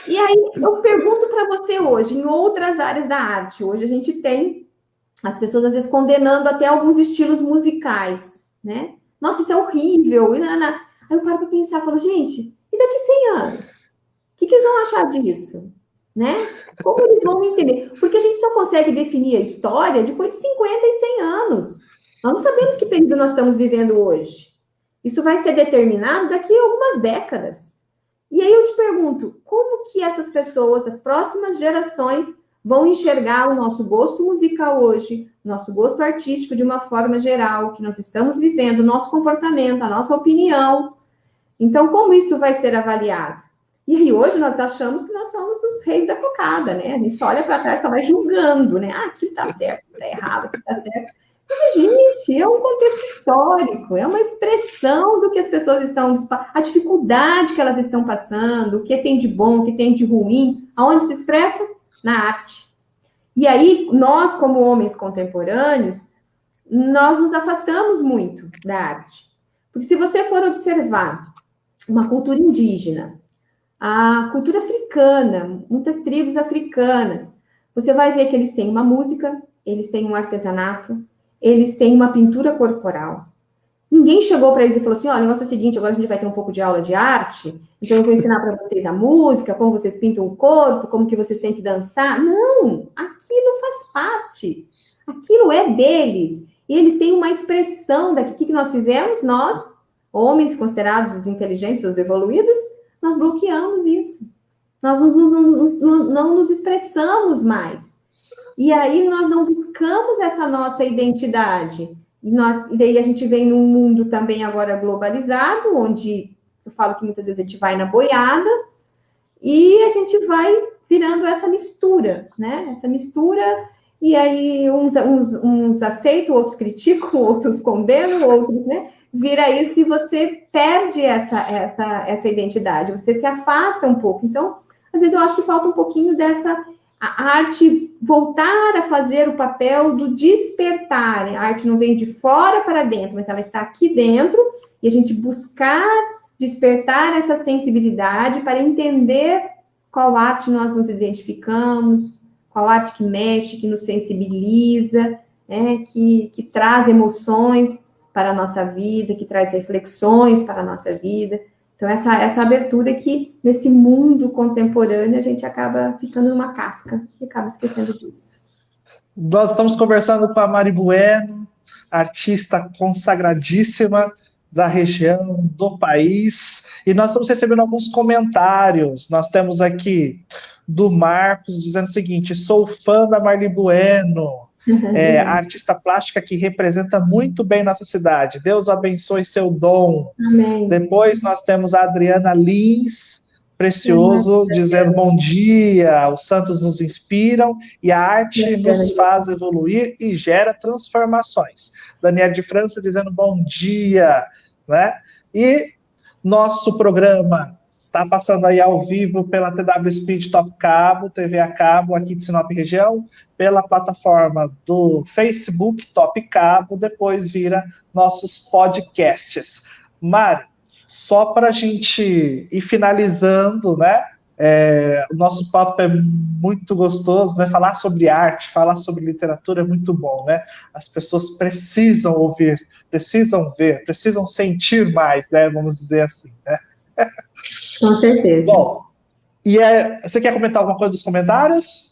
E aí, eu pergunto para você hoje, em outras áreas da arte, hoje a gente tem as pessoas, às vezes, condenando até alguns estilos musicais, né? Nossa, isso é horrível. Aí eu paro para pensar, falo, gente, e daqui 100 anos? O que eles vão achar disso? Né? Como eles vão entender? Porque a gente só consegue definir a história depois de 50 e 100 anos. Nós não sabemos que período nós estamos vivendo hoje. Isso vai ser determinado daqui a algumas décadas. E aí eu te pergunto, como que essas pessoas, as próximas gerações, vão enxergar o nosso gosto musical hoje, nosso gosto artístico de uma forma geral, que nós estamos vivendo, o nosso comportamento, a nossa opinião. Então, como isso vai ser avaliado? E aí hoje nós achamos que nós somos os reis da cocada, né? A gente só olha para trás e só vai julgando, né? Aqui tá certo, tá errado, aqui tá certo. Mas, gente, é um contexto histórico, é uma expressão do que as pessoas estão, a dificuldade que elas estão passando, o que tem de bom, o que tem de ruim, aonde se expressa? Na arte. E aí, nós, como homens contemporâneos, nós nos afastamos muito da arte. Porque se você for observar uma cultura indígena, a cultura africana, muitas tribos africanas, você vai ver que eles têm uma música, eles têm um artesanato, eles têm uma pintura corporal. Ninguém chegou para eles e falou assim, o negócio é o seguinte, agora a gente vai ter um pouco de aula de arte, então eu vou ensinar para vocês a música, como vocês pintam o corpo, como que vocês têm que dançar. Não, aquilo faz parte, aquilo é deles. E eles têm uma expressão daqui. O que nós fizemos? Nós, homens considerados os inteligentes, os evoluídos, nós bloqueamos isso. Nós não nos expressamos mais. E aí nós não buscamos essa nossa identidade. E daí a gente vem num mundo também agora globalizado, onde eu falo que muitas vezes a gente vai na boiada e a gente vai virando essa mistura, né? Essa mistura, e aí uns aceitam, outros criticam, outros condenam, outros, né? Vira isso e você perde essa identidade, você se afasta um pouco. Então, às vezes eu acho que falta um pouquinho dessa a arte voltar a fazer o papel do despertar. A arte não vem de fora para dentro, mas ela está aqui dentro, e a gente buscar despertar essa sensibilidade para entender qual arte nós nos identificamos, qual arte que mexe, que nos sensibiliza, né, que traz emoções para a nossa vida, que traz reflexões para a nossa vida. Então, essa abertura que, nesse mundo contemporâneo, a gente acaba ficando numa casca e acaba esquecendo disso. Nós estamos conversando com a Mari Bueno, artista consagradíssima da região, do país, e nós estamos recebendo alguns comentários. Nós temos aqui do Marcos dizendo o seguinte: sou fã da Mari Bueno, artista plástica que representa muito bem nossa cidade. Deus abençoe seu dom. Amém. Depois nós temos a Adriana Lins, Precioso, dizendo bom dia, os santos nos inspiram e a arte nos faz evoluir e gera transformações. Daniel de França dizendo bom dia, né? E nosso programa está passando aí ao vivo pela TW Speed Top Cabo, TV a cabo aqui de Sinop região, pela plataforma do Facebook Top Cabo, depois vira nossos podcasts. Mari, só para a gente ir finalizando, né? O nosso papo é muito gostoso, né? Falar sobre arte, falar sobre literatura é muito bom, né? As pessoas precisam ouvir, precisam ver, precisam sentir mais, né? Vamos dizer assim, né? Com certeza. Bom, e você quer comentar alguma coisa dos comentários?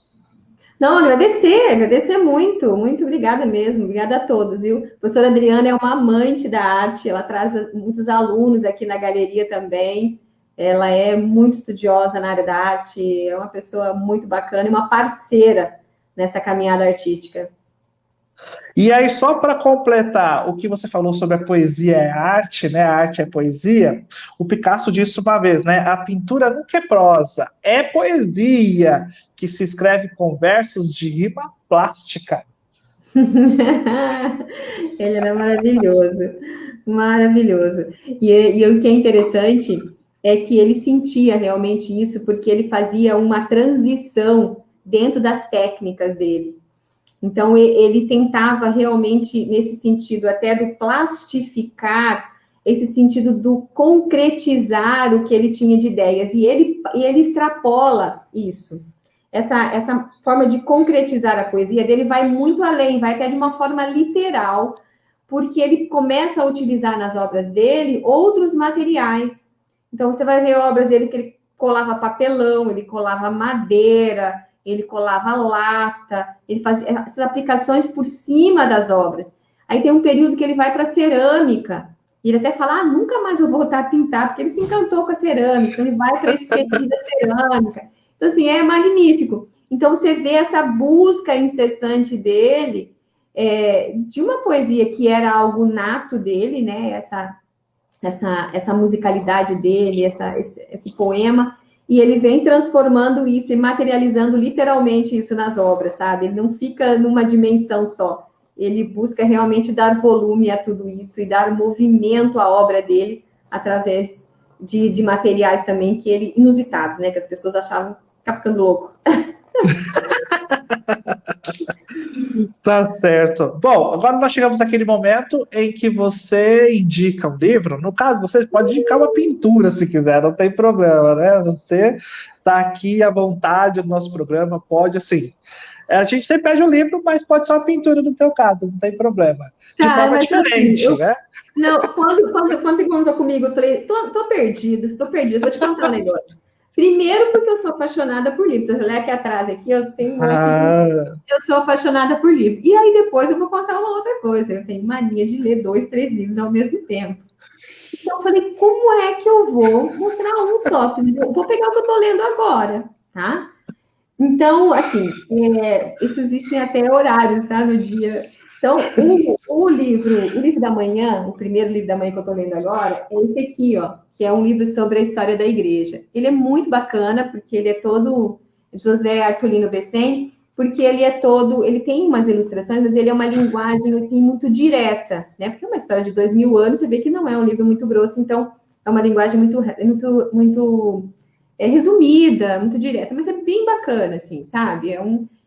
Não, agradecer muito, muito obrigada mesmo, obrigada a todos, viu? A professora Adriana é uma amante da arte, ela traz muitos alunos aqui na galeria também, ela é muito estudiosa na área da arte, é uma pessoa muito bacana e uma parceira nessa caminhada artística. E aí, só para completar o que você falou sobre a poesia é arte, né? A arte é poesia. O Picasso disse uma vez, né? A pintura nunca é prosa, é poesia que se escreve com versos de rima plástica. Ele era maravilhoso, maravilhoso. E o que é interessante é que ele sentia realmente isso, porque ele fazia uma transição dentro das técnicas dele. Então, ele tentava realmente, nesse sentido, até do plastificar, esse sentido do concretizar o que ele tinha de ideias. E ele extrapola isso. Essa forma de concretizar a poesia dele vai muito além, vai até de uma forma literal, porque ele começa a utilizar nas obras dele outros materiais. Então, você vai ver obras dele que ele colava papelão, ele colava madeira, ele colava lata, ele fazia essas aplicações por cima das obras. Aí tem um período que ele vai para a cerâmica, e ele até fala, nunca mais eu vou voltar a pintar, porque ele se encantou com a cerâmica, ele vai para esse período da cerâmica. Então, assim, é magnífico. Então, você vê essa busca incessante dele, de uma poesia que era algo nato dele, né? Essa musicalidade dele, esse poema, e ele vem transformando isso e materializando literalmente isso nas obras, sabe? Ele não fica numa dimensão só. Ele busca realmente dar volume a tudo isso e dar movimento à obra dele através de materiais também que ele inusitados, né? Que as pessoas achavam que tá ficando louco. Tá certo. Bom, agora nós chegamos naquele momento em que você indica um livro. No caso, você pode indicar uma pintura se quiser, não tem problema, né? Você está aqui à vontade no nosso programa, pode, assim. A gente sempre pede um livro, mas pode ser uma pintura no teu caso, não tem problema. De forma diferente, assim, né? Não, quando você contou comigo, eu falei, tô perdida, vou te contar um negócio. Primeiro, porque eu sou apaixonada por livros. Se eu olhar aqui atrás, eu tenho eu sou apaixonada por livros. E aí, depois, eu vou contar uma outra coisa. Eu tenho mania de ler 2, 3 livros ao mesmo tempo. Então, eu falei, como é que eu vou mostrar um só? Eu vou pegar o que eu estou lendo agora, tá? Então, assim, isso existem até horários, tá? No dia. Então, o livro da manhã, o primeiro livro da manhã que eu estou lendo agora, é esse aqui, ó, que é um livro sobre a história da igreja. Ele é muito bacana, porque ele é todo José Artolino Bessem, porque ele tem umas ilustrações, mas ele é uma linguagem, assim, muito direta, né? Porque é uma história de 2000 anos, você vê que não é um livro muito grosso, então é uma linguagem muito resumida, muito direta, mas é bem bacana, assim, sabe?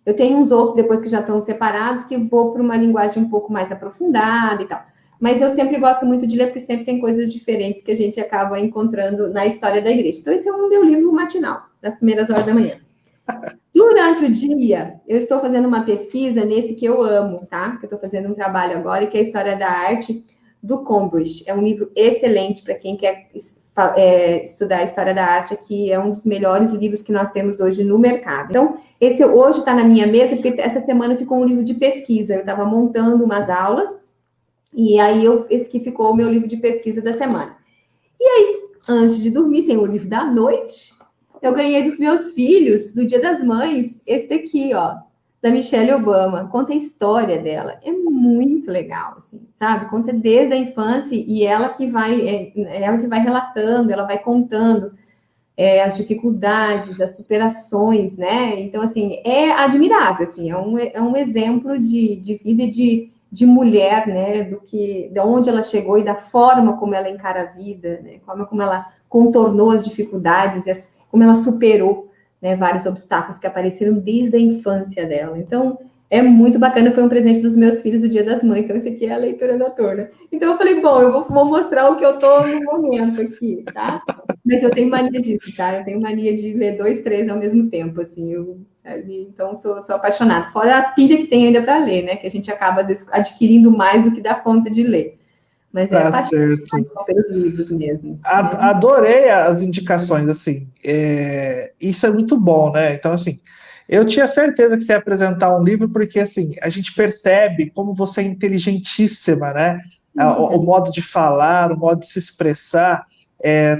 Eu tenho uns outros, depois que já estão separados, que vou para uma linguagem um pouco mais aprofundada e tal. Mas eu sempre gosto muito de ler, porque sempre tem coisas diferentes que a gente acaba encontrando na história da igreja. Então, esse é o meu livro matinal, das primeiras horas da manhã. Durante o dia, eu estou fazendo uma pesquisa nesse que eu amo, tá? Que eu estou fazendo um trabalho agora, que é a História da Arte do Combridge. É um livro excelente para quem quer estudar a história da arte, que é um dos melhores livros que nós temos hoje no mercado. Então, esse hoje está na minha mesa, porque essa semana ficou um livro de pesquisa. Eu estava montando umas aulas, e aí esse que ficou o meu livro de pesquisa da semana. E aí, antes de dormir, tem o livro da noite. Eu ganhei dos meus filhos, do Dia das Mães, esse daqui, ó, da Michelle Obama. Conta a história dela. É muito legal, assim, sabe? Conta desde a infância e ela que vai relatando, ela vai contando as dificuldades, as superações, né? Então, assim, é admirável, assim, é um exemplo de vida e de mulher, né? De onde ela chegou e da forma como ela encara a vida, né? Como ela contornou as dificuldades e como ela superou, né, vários obstáculos que apareceram desde a infância dela. Então, é muito bacana, foi um presente dos meus filhos do Dia das Mães, então esse aqui é a leitura noturna. Então eu falei, bom, eu vou mostrar o que eu tô no momento aqui, tá? Mas eu tenho mania disso, tá? Eu tenho mania de ler 2, 3 ao mesmo tempo, assim, então sou apaixonada. Fora a pilha que tem ainda para ler, né? Que a gente acaba, às vezes, adquirindo mais do que dá conta de ler. Mas é apaixonada pelos livros mesmo. Adorei as indicações, assim, isso é muito bom, né? Então, assim, eu tinha certeza que você ia apresentar um livro, porque, assim, a gente percebe como você é inteligentíssima, né? O modo de falar, o modo de se expressar,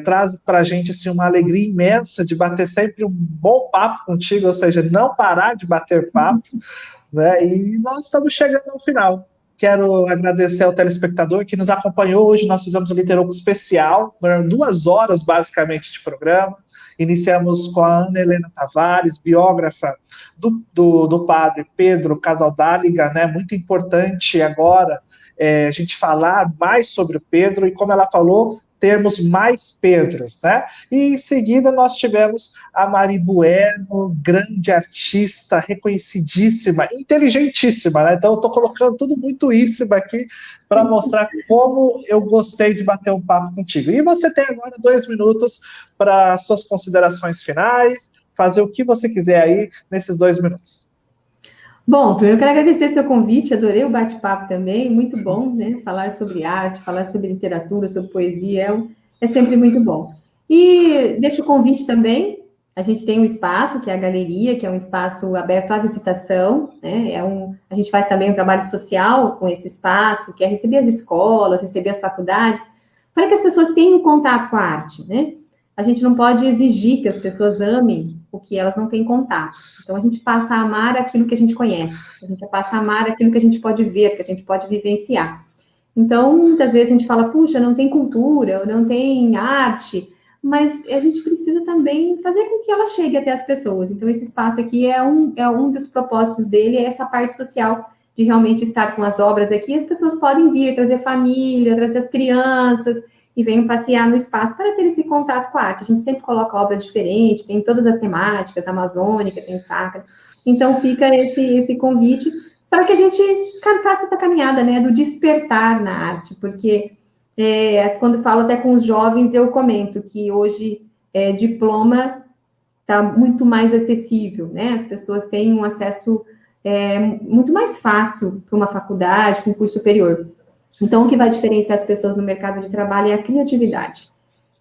traz para a gente, assim, uma alegria imensa de bater sempre um bom papo contigo, ou seja, não parar de bater papo, né? E nós estamos chegando ao final. Quero agradecer ao telespectador que nos acompanhou hoje. Nós fizemos um Literoco especial, 2 horas basicamente de programa. Iniciamos com a Ana Helena Tavares, biógrafa do padre Pedro Casaldáliga, né? Muito importante agora a gente falar mais sobre o Pedro e, como ela falou, termos mais Pedros, né? E em seguida nós tivemos a Mari Bueno, grande artista, reconhecidíssima, inteligentíssima, né? Então eu estou colocando tudo muito isso aqui para mostrar como eu gostei de bater um papo contigo. E você tem agora 2 minutos para suas considerações finais, fazer o que você quiser aí nesses 2 minutos. Bom, primeiro eu quero agradecer seu convite, adorei o bate-papo também, muito bom, né? Falar sobre arte, falar sobre literatura, sobre poesia, é sempre muito bom. E deixo o convite também, a gente tem um espaço, que é a galeria, que é um espaço aberto à visitação, né? A gente faz também um trabalho social com esse espaço, que é receber as escolas, receber as faculdades, para que as pessoas tenham contato com a arte, né? A gente não pode exigir que as pessoas amem o que elas não têm contato. Então, a gente passa a amar aquilo que a gente conhece. A gente passa a amar aquilo que a gente pode ver, que a gente pode vivenciar. Então, muitas vezes a gente fala, puxa, não tem cultura, não tem arte, mas a gente precisa também fazer com que ela chegue até as pessoas. Então, esse espaço aqui é um dos propósitos dele, é essa parte social, de realmente estar com as obras aqui. As pessoas podem vir, trazer família, trazer as crianças, e venham passear no espaço para ter esse contato com a arte. A gente sempre coloca obras diferentes, tem todas as temáticas, amazônica, tem sacra. Então, fica esse convite para que a gente faça essa caminhada, né, do despertar na arte, porque quando falo até com os jovens, eu comento que hoje diploma está muito mais acessível, né, as pessoas têm um acesso muito mais fácil para uma faculdade, para um curso superior. Então, o que vai diferenciar as pessoas no mercado de trabalho é a criatividade.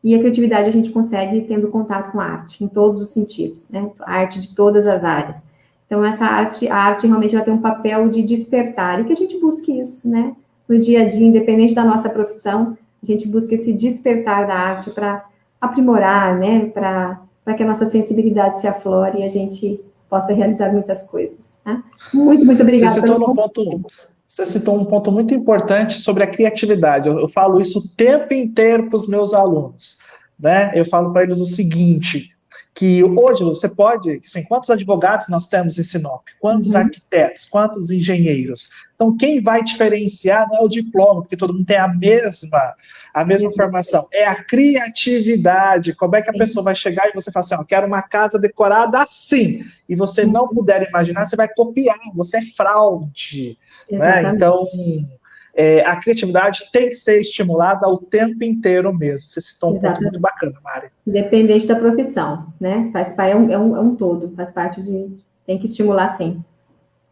E a criatividade a gente consegue tendo contato com a arte, em todos os sentidos, né? A arte de todas as áreas. Então, a arte realmente ela tem um papel de despertar, e que a gente busque isso, né? No dia a dia, independente da nossa profissão, a gente busca esse despertar da arte para aprimorar, né? Para que a nossa sensibilidade se aflore e a gente possa realizar muitas coisas. Tá? Muito, muito obrigada. Você citou um ponto muito importante sobre a criatividade. Eu falo isso o tempo inteiro para os meus alunos, né? Eu falo para eles o seguinte, que hoje você pode, assim, quantos advogados nós temos em Sinop? Quantos arquitetos? Quantos engenheiros? Então, quem vai diferenciar não é o diploma, porque todo mundo tem a mesma formação. É a criatividade. Como é que a pessoa vai chegar e você fala assim, ó, quero uma casa decorada assim, e você não puder imaginar, você vai copiar, você é fraude. Né? Então, a criatividade tem que ser estimulada o tempo inteiro mesmo. Você citou um ponto muito bacana, Mari. Independente da profissão, né? É um todo, faz parte de... Tem que estimular, sim.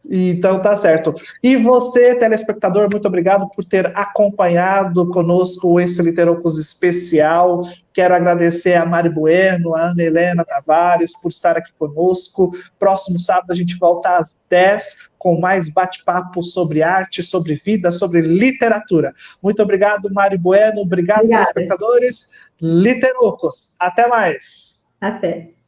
Então, tá certo. E você, telespectador, muito obrigado por ter acompanhado conosco esse Literocos especial. Quero agradecer a Mari Bueno, a Ana Helena Tavares por estar aqui conosco. Próximo sábado a gente volta às 10 com mais bate-papo sobre arte, sobre vida, sobre literatura. Muito obrigado, Mari Bueno. Obrigado, telespectadores. Literocos. Até mais. Até.